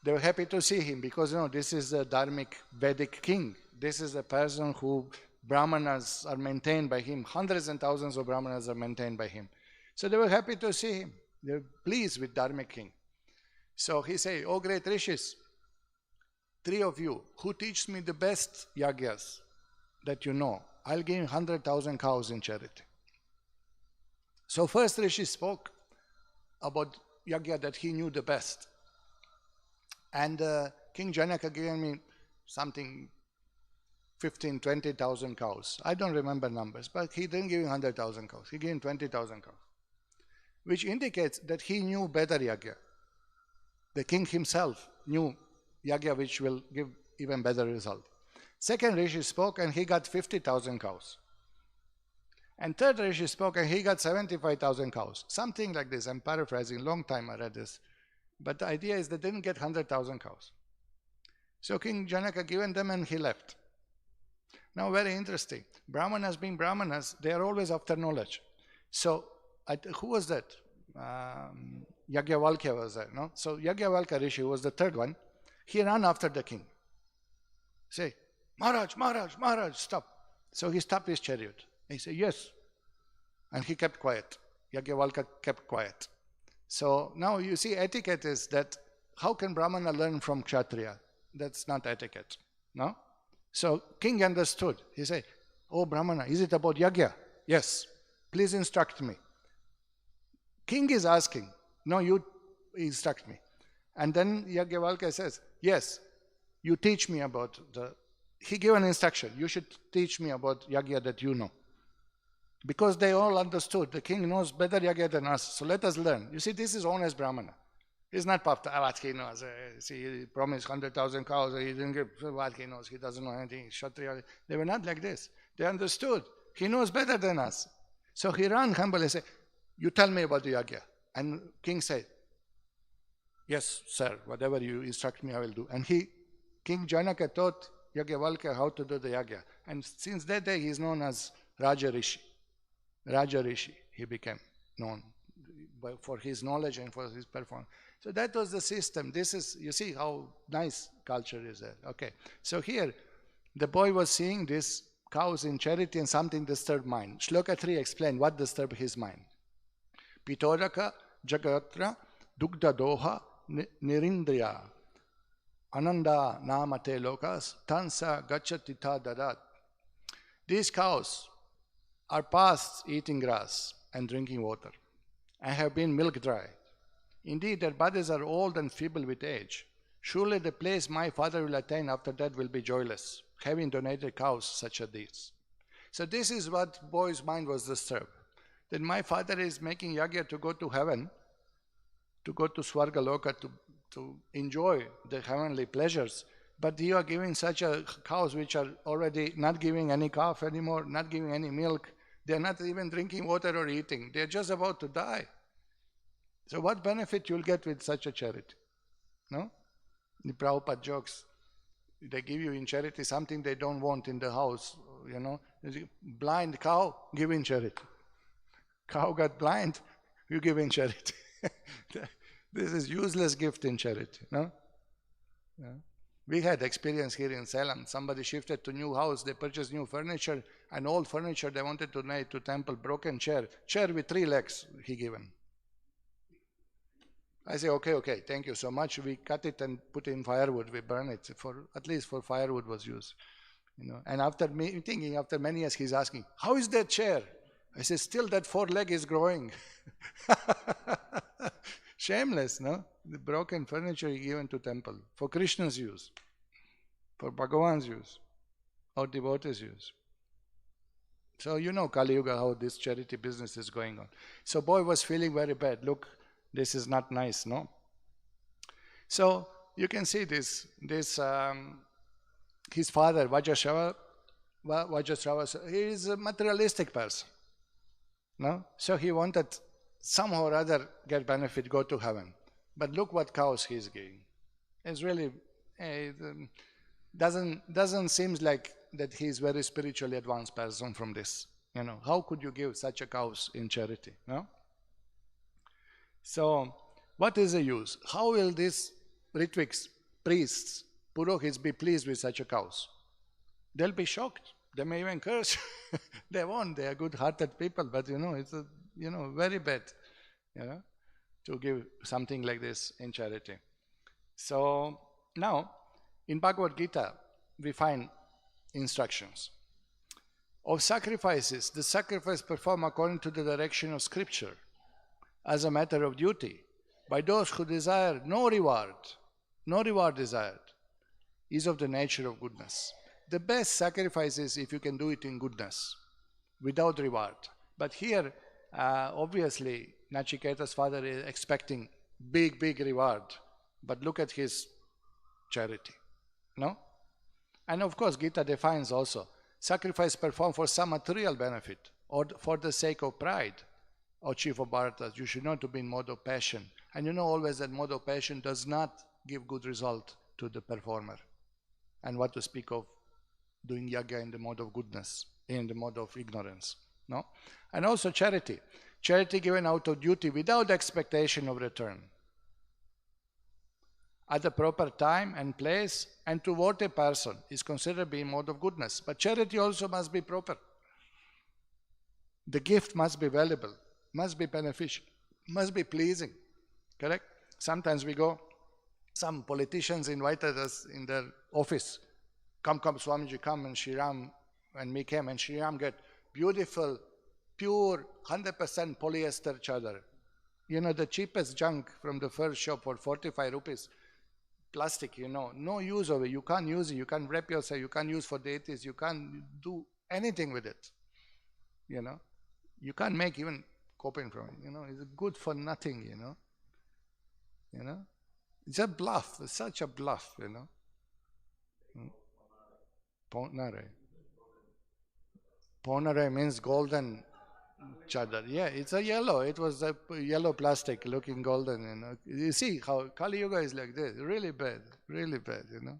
They were happy to see him because, this is a dharmic Vedic king. This is a person who brahmanas are maintained by him. Hundreds and thousands of brahmanas are maintained by him. So they were happy to see him. They were pleased with dharmic king. So he said, oh great rishis, 3 of you, who teach me the best yagyas that you know, I'll give 100,000 cows in charity. So first rishi spoke about yagya that he knew the best. And King Janaka gave me something 15, 20,000 cows. I don't remember numbers, but he didn't give him 100,000 cows. He gave him 20,000 cows, which indicates that he knew better yagya. The king himself knew yagya which will give even better result. Second rishi spoke and he got 50,000 cows. And third rishi spoke and he got 75,000 cows. Something like this. I'm paraphrasing. Long time I read this. But the idea is they didn't get 100,000 cows. So King Janaka given them and he left. Now very interesting. Brahmanas being Brahmanas, they are always after knowledge. So who was that? Yajnavalkya was there, no? So Yajnavalkya Rishi was the third one. He ran after the king. Say, Maharaj, Maharaj, Maharaj, stop. So he stopped his chariot. He said, yes. And he kept quiet. Yajnavalkya kept quiet. So now you see, etiquette is that how can Brahmana learn from Kshatriya? That's not etiquette, no? So king understood. He said, oh Brahmana, is it about yajna? Yes. Please instruct me. King is asking, no, you instruct me. And then Yajnavalkya says, yes, you teach me about he gave an instruction, you should teach me about yajna that you know. Because they all understood, the king knows better yajna than us, so let us learn. You see, this is honest Brahmana. He's not puffed. What he knows? See, he promised 100,000 cows, he didn't give. What he knows? He doesn't know anything. Kshatriya. They were not like this. They understood. He knows better than us. So he ran humbly and said, you tell me about the yajna. And king said, yes, sir, whatever you instruct me, I will do. And King Janaka taught Yajnavalkya how to do the yajna. And since that day, he is known as Raja Rishi. Raja Rishi, he became known for his knowledge and for his performance. So that was the system. This is, you see how nice culture is there. Okay. So here, the boy was seeing these cows in charity and something disturbed mind. Shloka 3 explained what disturbed his mind. Pitodaka Jagatra Dugda Doha Nirindriya Ananda Namate Lokas Tansa Gachatita Dadat. These cows are past eating grass and drinking water and have been milk dry. Indeed, their bodies are old and feeble with age. Surely the place my father will attain after that will be joyless, having donated cows such as these. So this is what boy's mind was disturbed. That my father is making yajna to go to heaven, to go to Swarga Loka, to enjoy the heavenly pleasures. But you are giving such a cows which are already not giving any calf anymore, not giving any milk. They are not even drinking water or eating. They are just about to die. So what benefit you'll get with such a charity? No? The Prabhupada jokes, they give you in charity something they don't want in the house, you know. Blind cow, give in charity. Cow got blind, you give in charity. This is useless gift in charity, no? Yeah. We had experience here in Salem. Somebody shifted to new house, they purchased new furniture, and old furniture they wanted to donate to temple, broken chair with 3 legs he given. I say, okay, thank you so much. We cut it and put in firewood. We burn it at least for firewood was used, you know. And after thinking, after many years, he's asking, "How is that chair?" I say, "Still that 4 leg is growing." Shameless, no? The broken furniture given to temple for Krishna's use, for Bhagavan's use, or devotees' use. So you know Kali Yuga, how this charity business is going on. So boy was feeling very bad. Look, this is not nice, no? So you can see this his father, Vajrasrava, he is a materialistic person, no? So he wanted somehow or other get benefit, go to heaven. But look what cows he's giving. It's really, doesn't seem like that he's very spiritually advanced person from this. You know, how could you give such a cows in charity, no? So, what is the use? How will these Ritviks, priests, Purohits be pleased with such a cows? They'll be shocked. They may even curse. They won't. They are good-hearted people, but you know, it's very bad, you know, to give something like this in charity. So now, in Bhagavad Gita, we find instructions. Of sacrifices, the sacrifice performed according to the direction of Scripture, as a matter of duty, by those who desire no reward desired, is of the nature of goodness. The best sacrifice is if you can do it in goodness, without reward. But here, obviously, Nachiketa's father is expecting big reward, but look at his charity, no? And of course, Gita defines also, sacrifice performed for some material benefit, or for the sake of pride, O chief of Bharatas, you should not be in mode of passion, And you know always that mode of passion does not give good result to the performer. And what to speak of doing yajna in the mode of goodness, in the mode of ignorance. No? And also charity. Charity given out of duty without expectation of return. At the proper time and place and toward a person is considered being mode of goodness. But charity also must be proper. The gift must be valuable, must be beneficial, must be pleasing. Correct? Sometimes we go, some politicians invited us in their office. Come, Swamiji, come, and Shriram and me came, and Shriram get beautiful, pure, 100% polyester chadar. You know, the cheapest junk from the first shop for 45 rupees. Plastic, you know, no use of it. You can't use it. You can't wrap yourself. You can't use for deities. You can't do anything with it. You know, you can't make even coping from it. You know, it's good for nothing. You know, it's a bluff. It's such a bluff. You know. Ponare means golden chadar. Yeah, it's a yellow. It was a yellow plastic looking golden, you know. You see how Kali Yuga is like this. Really bad, you know.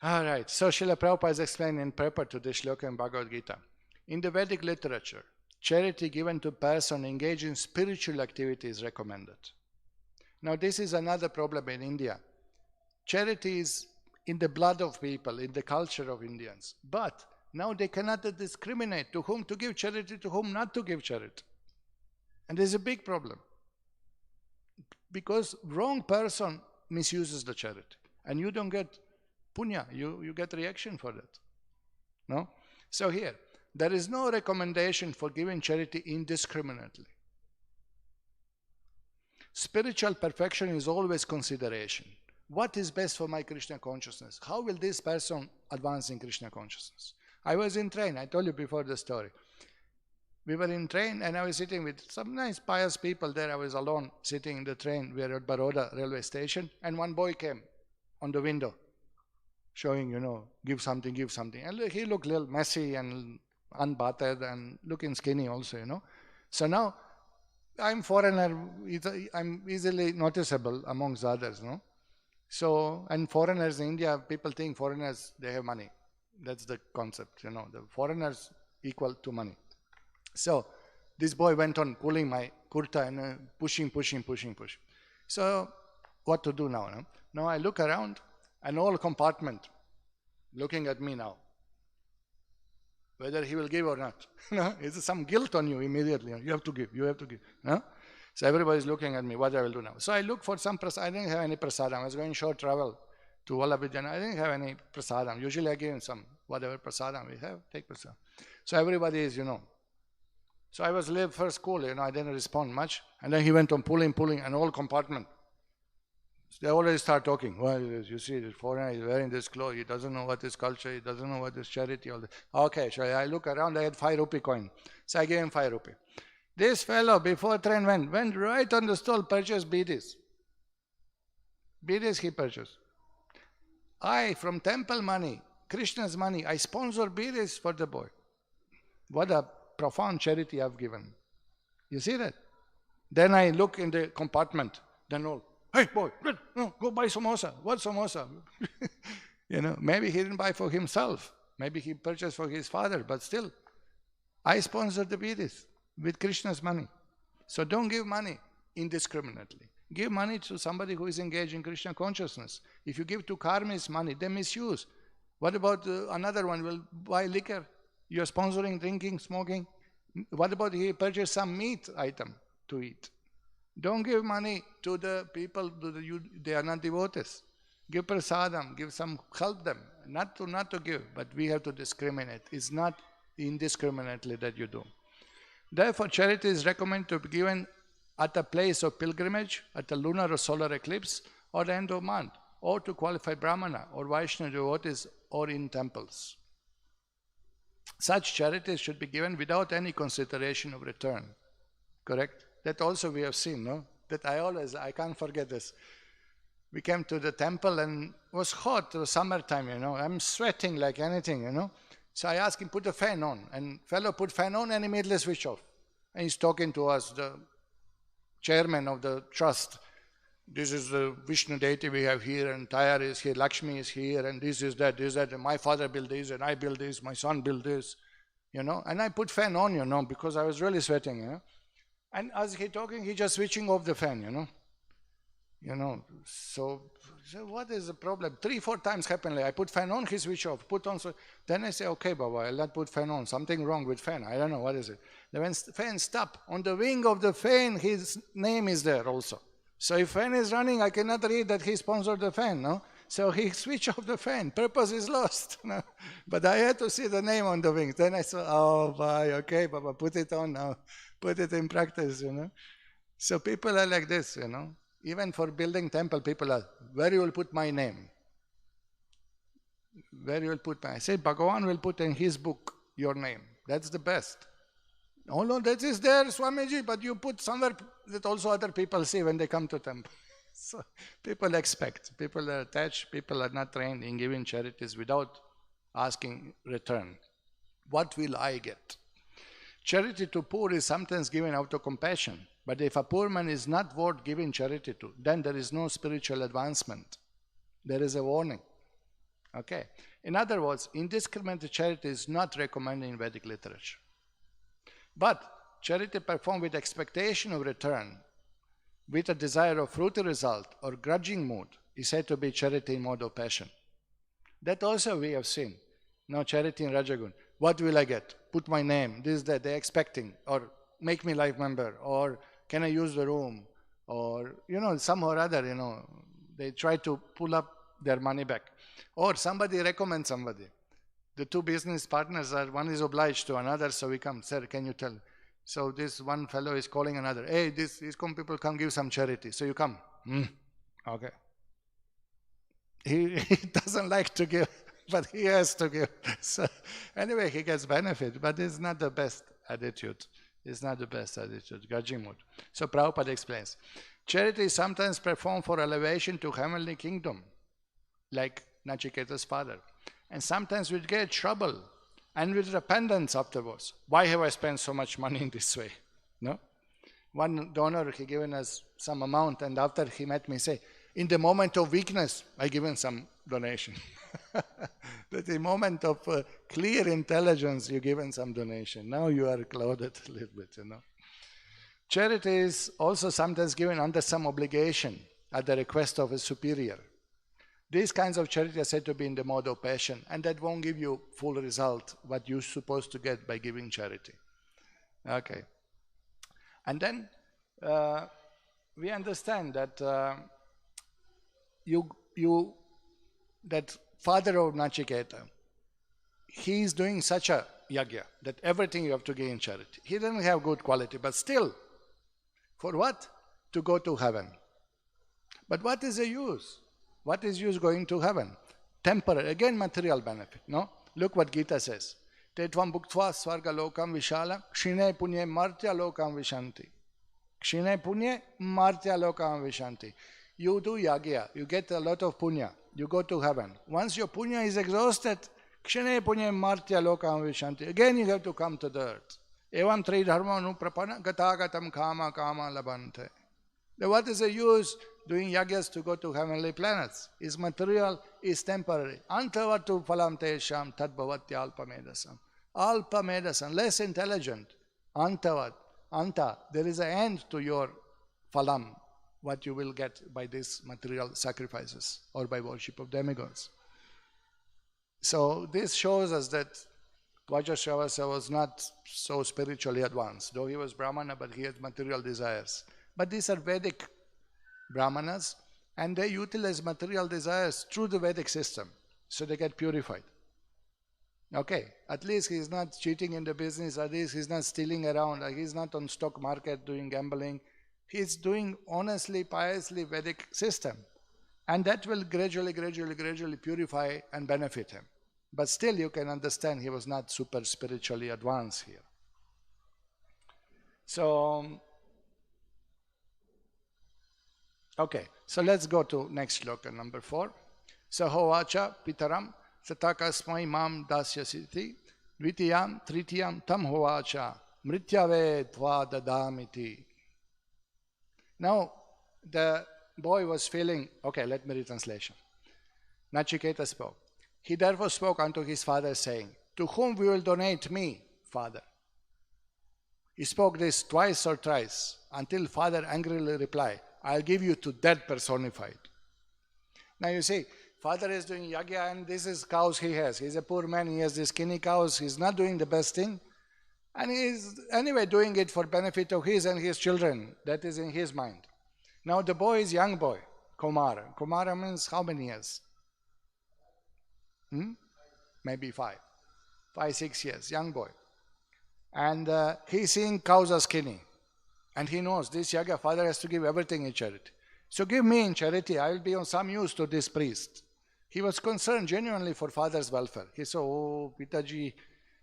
All right. So Srila Prabhupada is explaining in purport to this shloka in Bhagavad Gita. In the Vedic literature, charity given to person engaged in spiritual activity is recommended. Now this is another problem in India. Charity is in the blood of people, in the culture of Indians. But now they cannot discriminate to whom to give charity, to whom not to give charity. And there's a big problem. Because wrong person misuses the charity. And you don't get punya, you get reaction for that. No? So here, there is no recommendation for giving charity indiscriminately. Spiritual perfection is always consideration. What is best for my Krishna consciousness? How will this person advance in Krishna consciousness? I was in train, I told you before the story. We were in train and I was sitting with some nice pious people there. I was alone sitting in the train. We were at Baroda railway station and one boy came on the window showing, you know, give something. And he looked a little messy and unbathed and looking skinny also, you know. So now I'm foreigner, I'm easily noticeable amongst others, no? So, and foreigners in India, people think foreigners, they have money. That's the concept, you know, the foreigners equal to money. So, this boy went on pulling my kurta and pushing. So, what to do now? No? Now I look around, an whole compartment looking at me now. Whether he will give or not. No, it's some guilt on you immediately. You have to give. No? So everybody's looking at me, what I will do now. So I look for some prasadam. I didn't have any prasadam. I was going short travel to Vallabhidyan. I didn't have any prasadam. Usually I give him some, whatever prasadam we have, take prasadam. So everybody is, you know. So I was first cool, you know, I didn't respond much. And then he went on pulling, an whole compartment. So they already start talking. Well, you see, the foreigner is wearing this clothes. He doesn't know what is culture. He doesn't know what is charity. All that. Okay, so I look around. I had 5 rupee coin. So I gave him 5 rupee. This fellow, before train went right on the stall, purchased bidis. Bidis he purchased. I, from temple money, Krishna's money, I sponsor bidis for the boy. What a profound charity I've given. You see that? Then I look in the compartment. Then all, hey boy, no, go buy samosa. What samosa? You know, maybe he didn't buy for himself. Maybe he purchased for his father, but still, I sponsor the bidis with Krishna's money. So don't give money indiscriminately. Give money to somebody who is engaged in Krishna consciousness. If you give to karmis money, they misuse. What about another one will buy liquor? You're sponsoring drinking, smoking. What about he purchase some meat item to eat? Don't give money to the people, they are not devotees. Give prasadam, give some, help them. Not to give, but we have to discriminate. It's not indiscriminately that you do. Therefore, charity is recommended to be given at a place of pilgrimage, at a lunar or solar eclipse, or the end of month, or to qualified Brahmana, or Vaishnava devotees, or in temples. Such charities should be given without any consideration of return. Correct? That also we have seen, no? That I can't forget this. We came to the temple and it was hot, it was summertime, you know. I'm sweating like anything, you know. So I asked him, put the fan on. And fellow put fan on and immediately switch off. And he's talking to us, the chairman of the trust. This is the Vishnu deity we have here, and Tayar is here, Lakshmi is here, and this is that, and my father built this, and I built this, my son built this, and I put fan on, because I was really sweating, And as he talking, he just switching off the fan, So what is the problem? 3-4 times happened. I put fan on, he switch off, put on. So then I say, okay, Baba, I'll not put fan on. Something wrong with fan. I don't know, what is it? Then when fan stop, on the wing of the fan, his name is there also. So if fan is running, I cannot read that he sponsored the fan, no? So he switched off the fan. Purpose is lost. No? But I had to see the name on the wings. Then I saw, oh, boy, okay, Baba, put it on now. Put it in practice, So people are like this, Even for building temple, people are, where you will put my name? Where you will put my... I say, Bhagavan will put in his book your name. That's the best. Oh no, that is there, Swamiji, but you put somewhere that also other people see when they come to temple. So people expect, people are attached, people are not trained in giving charities without asking return. What will I get? Charity to poor is sometimes given out of compassion, but if a poor man is not worth giving charity to, then there is no spiritual advancement. There is a warning. Okay. In other words, indiscriminate charity is not recommended in Vedic literature. But charity performed with expectation of return, with a desire of fruity result or grudging mood, is said to be charity in mode of passion. That also we have seen. Now charity in Rajagun. What will I get? Put my name, this, that, they're expecting, or make me life member, or can I use the room, or, somehow or other, they try to pull up their money back. Or somebody recommends somebody. The two business partners are, one is obliged to another, so we come, sir, can you tell? So this one fellow is calling another, hey, these people come give some charity, so you come. Okay. He doesn't like to give, but he has to give. So anyway, he gets benefit, but it's not the best attitude. It's not the best attitude, grudging mood. So Prabhupada explains, charity is sometimes performed for elevation to heavenly kingdom, like Nachiketa's father. And sometimes we get trouble and with repentance afterwards. Why have I spent so much money in this way? No? One donor, he given us some amount, and after he met me, say, in the moment of weakness, I given some donation. That in moment of clear intelligence, you given some donation. Now you are clouded a little bit, Charity is also sometimes given under some obligation at the request of a superior. These kinds of charity are said to be in the mode of passion, and that won't give you full result, what you're supposed to get by giving charity. Okay. And then we understand that that father of Nachiketa, he is doing such a yagya that everything you have to give in charity. He doesn't have good quality, but still, for what? To go to heaven. But what is the use? What is use going to heaven? Temporary, again material benefit, no? Look what Gita says. Tetvam bhuktva svarga lokam vishala, kshine punye martya lokam vishanti. Kshine punye martya lokam vishanti. You do yagya, you get a lot of punya, you go to heaven. Once your punya is exhausted, kshine punye martya lokam vishanti. Again you have to come to the earth. Evam tri dharma anuprapana gatagatam kama kama labante. Then what is the use doing yagyas to go to heavenly planets? Is material, is temporary. Antavatu phalam tesham tadbhavatya alpamedasam. Alpamedasam, less intelligent. Antavat, anta, there is an end to your phalam, what you will get by these material sacrifices or by worship of demigods. So this shows us that Vajrasravasa was not so spiritually advanced, though he was Brahmana, but he had material desires. But these are Vedic Brahmanas, and they utilize material desires through the Vedic system, so they get purified. Okay, at least he's not cheating in the business, at least he's not stealing around, he's not on stock market doing gambling. He's doing honestly, piously Vedic system. And that will gradually purify and benefit him. But still you can understand he was not super spiritually advanced here. So, okay, so let's go to next shloka, number 4. Sahovacha pitaram satakasmai mam dasyasiti dvitiyam tritiyam tam hovacha mrityave tva dadamiti. Now, the boy was feeling, okay, let me read translation. Nachiketa spoke. He therefore spoke unto his father, saying, to whom we will donate me, father? He spoke this twice or thrice, until father angrily replied, I'll give you to dead personified. Now you see, father is doing yagya and this is cows he has. He's a poor man, he has these skinny cows, he's not doing the best thing. And he's anyway doing it for benefit of his and his children. That is in his mind. Now the boy is young boy, Kumara. Kumara means how many years? Maybe 5, 6 years, young boy. And he's seeing cows are skinny. And he knows this yaga, father has to give everything in charity. So give me in charity, I will be of some use to this priest. He was concerned genuinely for father's welfare. He said, oh, Pitaji,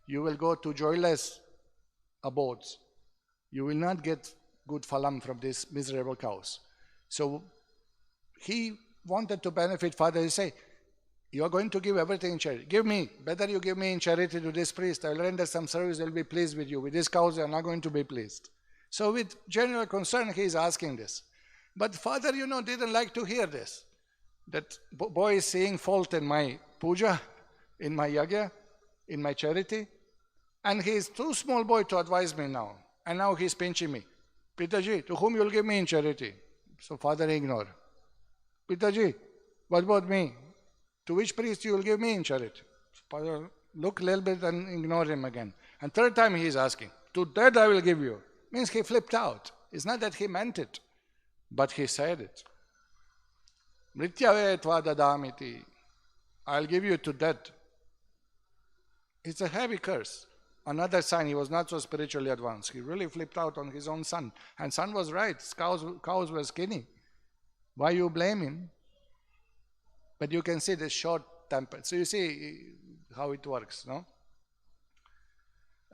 you will go to joyless abodes. You will not get good phalam from these miserable cows. So he wanted to benefit father. He said, you are going to give everything in charity. Give me, better you give me in charity to this priest. I will render some service, they will be pleased with you. With these cows, they are not going to be pleased. So with genuine concern, he is asking this. But father, didn't like to hear this. That boy is seeing fault in my puja, in my yagya, in my charity. And he is too small boy to advise me now. And now he is pinching me. Pitaji, to whom you will give me in charity? So father ignored. Pitaji, what about me? To which priest you will give me in charity? Father look a little bit and ignore him again. And third time he is asking, to that I will give you. Means he flipped out. It's not that he meant it, but he said it. Mrityave tva dadamiti. I'll give you to death. It's a heavy curse. Another sign he was not so spiritually advanced. He really flipped out on his own son. And son was right. Cows were skinny. Why you blame him? But you can see the short temper. So you see how it works, no?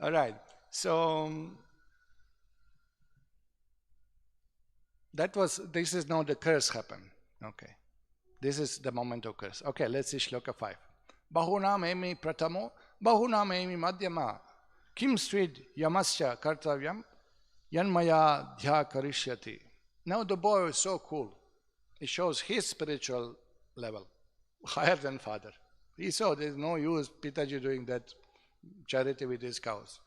All right. So this is now the curse happened. Okay. This is the moment of curse. Okay, let's see Shloka 5. Bahunam emi pratamo, bahunam emi madhyama, kim svid yamasya kartavyam, yanmaya dhya karishyati. Now the boy is so cool. He shows his spiritual level, higher than father. He saw there's no use Pitaji doing that charity with his cows.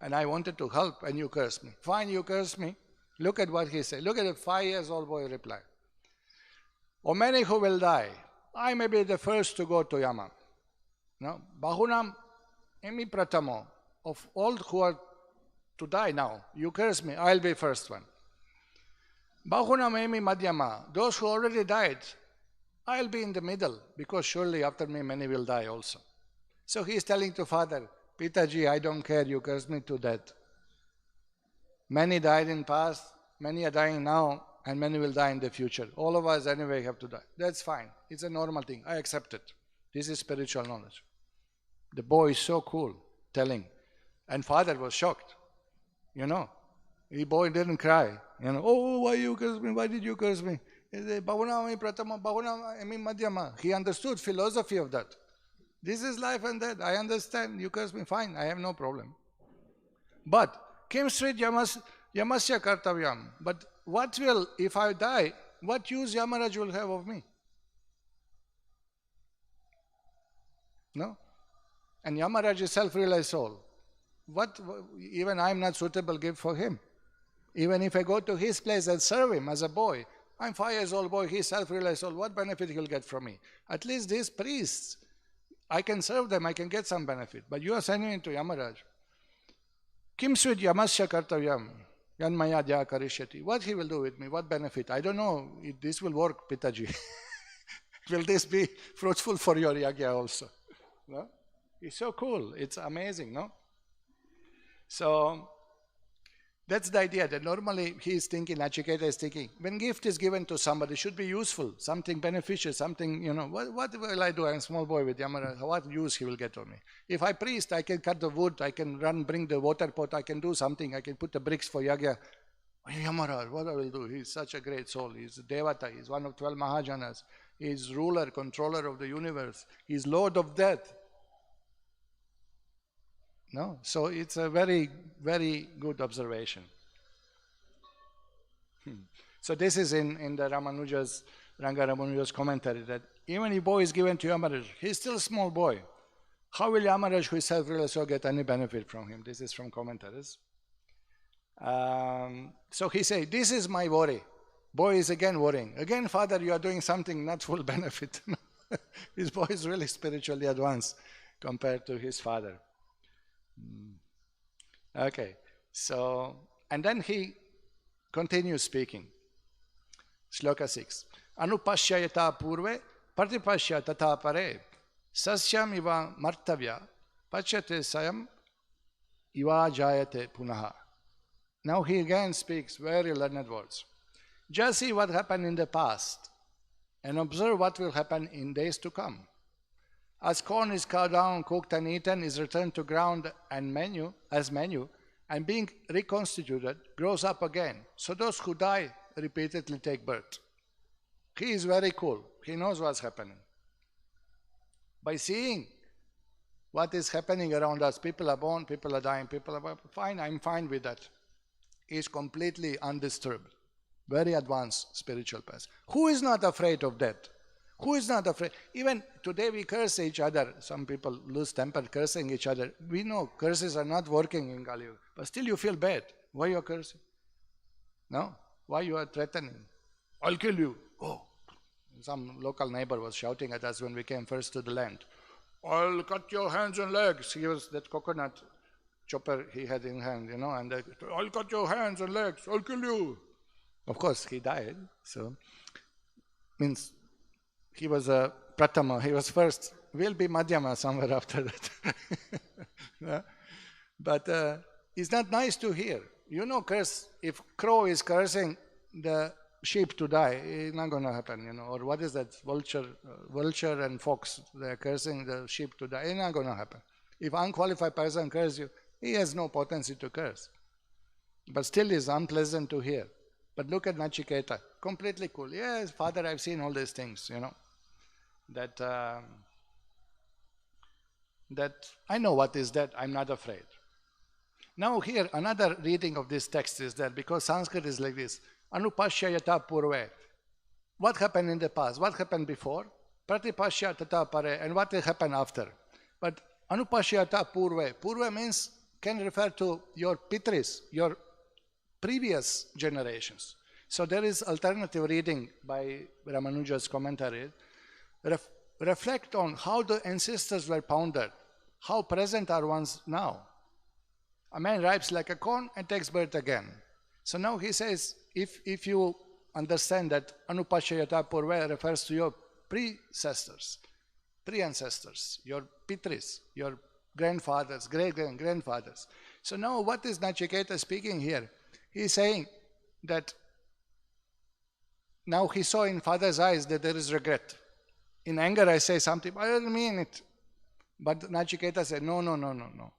And I wanted to help and you curse me. Fine, you curse me. Look at what he said. Look at the 5-year-old boy reply. O many who will die, I may be the first to go to Yama. No? Bahunam emi pratamo. Of all who are to die now, you curse me, I'll be first one. Bahunam emi madhyama. Those who already died, I'll be in the middle, because surely after me many will die also. So he is telling to father, Pitaji, I don't care, you curse me to death. Many died in past, many are dying now, and many will die in the future. All of us anyway have to die. That's fine. It's a normal thing. I accept it. This is spiritual knowledge. The boy is so cool, telling. And father was shocked. The boy didn't cry. Oh, why you curse me? Why did you curse me? He understood philosophy of that. This is life and death. I understand. You curse me, fine. I have no problem. But Kim Srid Yamasya Kartavyam. But what will, if I die, what use Yamaraj will have of me? No? And Yamaraj is self-realized soul. Even I am not suitable gift for him. Even if I go to his place and serve him as a boy, I'm 5-year-old boy, he's self-realized soul, what benefit he'll get from me? At least these priests, I can serve them, I can get some benefit. But you are sending me to Yamaraj. Kim svid yamasya kartavyam, yanmaya dhya karishyati. What he will do with me? What benefit? I don't know if this will work, Pitaji. Will this be fruitful for your yagya also? No? It's so cool. It's amazing, no? So that's the idea that normally he is thinking, Nachiketa is thinking, when gift is given to somebody, it should be useful, something beneficial, something, what will I do? I'm a small boy with Yamara, what use he will get on me? If I priest, I can cut the wood, I can bring the water pot, I can do something, I can put the bricks for Yagya. Yamara, what I will do? He's such a great soul. He's a Devata, he's one of 12 Mahajanas, he's ruler, controller of the universe, he's Lord of death. No? So it's a very, very good observation. So this is in the Ranga Ramanuja's commentary, that even if boy is given to Yamaraj, he's still a small boy. How will Yamaraj, who is self-realized, get any benefit from him? This is from commentaries. So he says, this is my worry. Boy is again worrying. Again, father, you are doing something not full benefit. His boy is really spiritually advanced compared to his father. Okay, so, and then he continues speaking. Shloka 6. Anupashyayata purve pratipashya tata pare sasyam iva martavya pachyate sayam iva jayate punaha. Now he again speaks very learned words. Just see what happened in the past and observe what will happen in days to come. As corn is cut down, cooked and eaten, is returned to ground and menu, and being reconstituted, grows up again. So those who die repeatedly take birth. He is very cool. He knows what's happening. By seeing what is happening around us, people are born, people are dying, people are fine, I'm fine with that. He is completely undisturbed. Very advanced spiritual person. Who is not afraid of death? Who is not afraid? Even today we curse each other. Some people lose temper cursing each other. We know curses are not working in Kali Yuga, but still you feel bad. Why you are cursing? No? Why you are threatening? I'll kill you. Oh, some local neighbor was shouting at us when we came first to the land. I'll cut your hands and legs. He was that coconut chopper he had in hand, and I'll cut your hands and legs. I'll kill you. Of course, he died. So, means he was a Pratama. He was first. We'll be Madhyama somewhere after that. Yeah? But it's not nice to hear. Curse. If crow is cursing the sheep to die, it's not going to happen, Or what is that? Vulture and fox, they're cursing the sheep to die. It's not going to happen. If unqualified person curses you, he has no potency to curse. But still is unpleasant to hear. But look at Nachiketa, completely cool. Yes, Father, I've seen all these things, that I know what is that, I'm not afraid. Now here, another reading of this text is that, because Sanskrit is like this, Anupashyayata purve. What happened in the past? What happened before? Pratipashya tata pare. And what will happen after? But Anupashyayata purve. Purve means, can refer to your pitris, your previous generations. So there is alternative reading by Ramanuja's commentary. Reflect on how the ancestors were pondered, how present are ones now. A man ripes like a corn and takes birth again. So now he says, if you understand that Anupashyayata purve refers to your pre-ancestors, your pitris, your grandfathers, great-grandfathers. So now what is Nachiketa speaking here? He is saying that now he saw in father's eyes that there is regret. In anger I say something, I don't mean it. But Nachiketa said, no.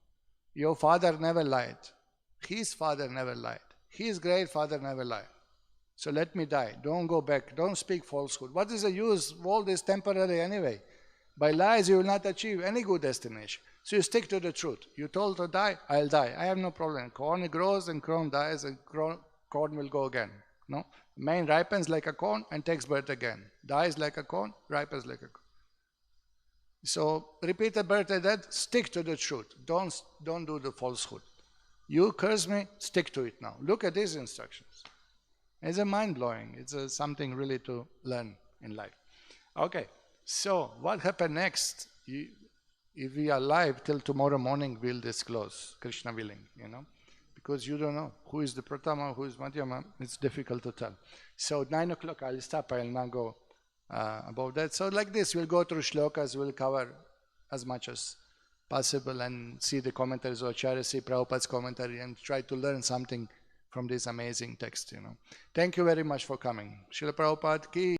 Your father never lied. His father never lied. His great father never lied. So let me die. Don't go back. Don't speak falsehood. What is the use? All this temporary anyway. By lies you will not achieve any good destination. So you stick to the truth. You told to die, I'll die. I have no problem. Corn grows and corn dies and corn will go again. No? Man ripens like a corn and takes birth again. Dies like a corn, ripens like a corn. So repeated birth and death, stick to the truth. Don't do the falsehood. You curse me, stick to it now. Look at these instructions. It's mind-blowing. It's something really to learn in life. Okay, so what happened next? If we are alive till tomorrow morning, we'll disclose, Krishna willing, because you don't know who is the Pratama, who is Madhyama. It's difficult to tell. So 9 o'clock, I'll stop. I'll not go about that. So like this, we'll go through shlokas, we'll cover as much as possible and see the commentaries of Acharya, see Prabhupada's commentary and try to learn something from this amazing text, Thank you very much for coming. Srila Prabhupada ki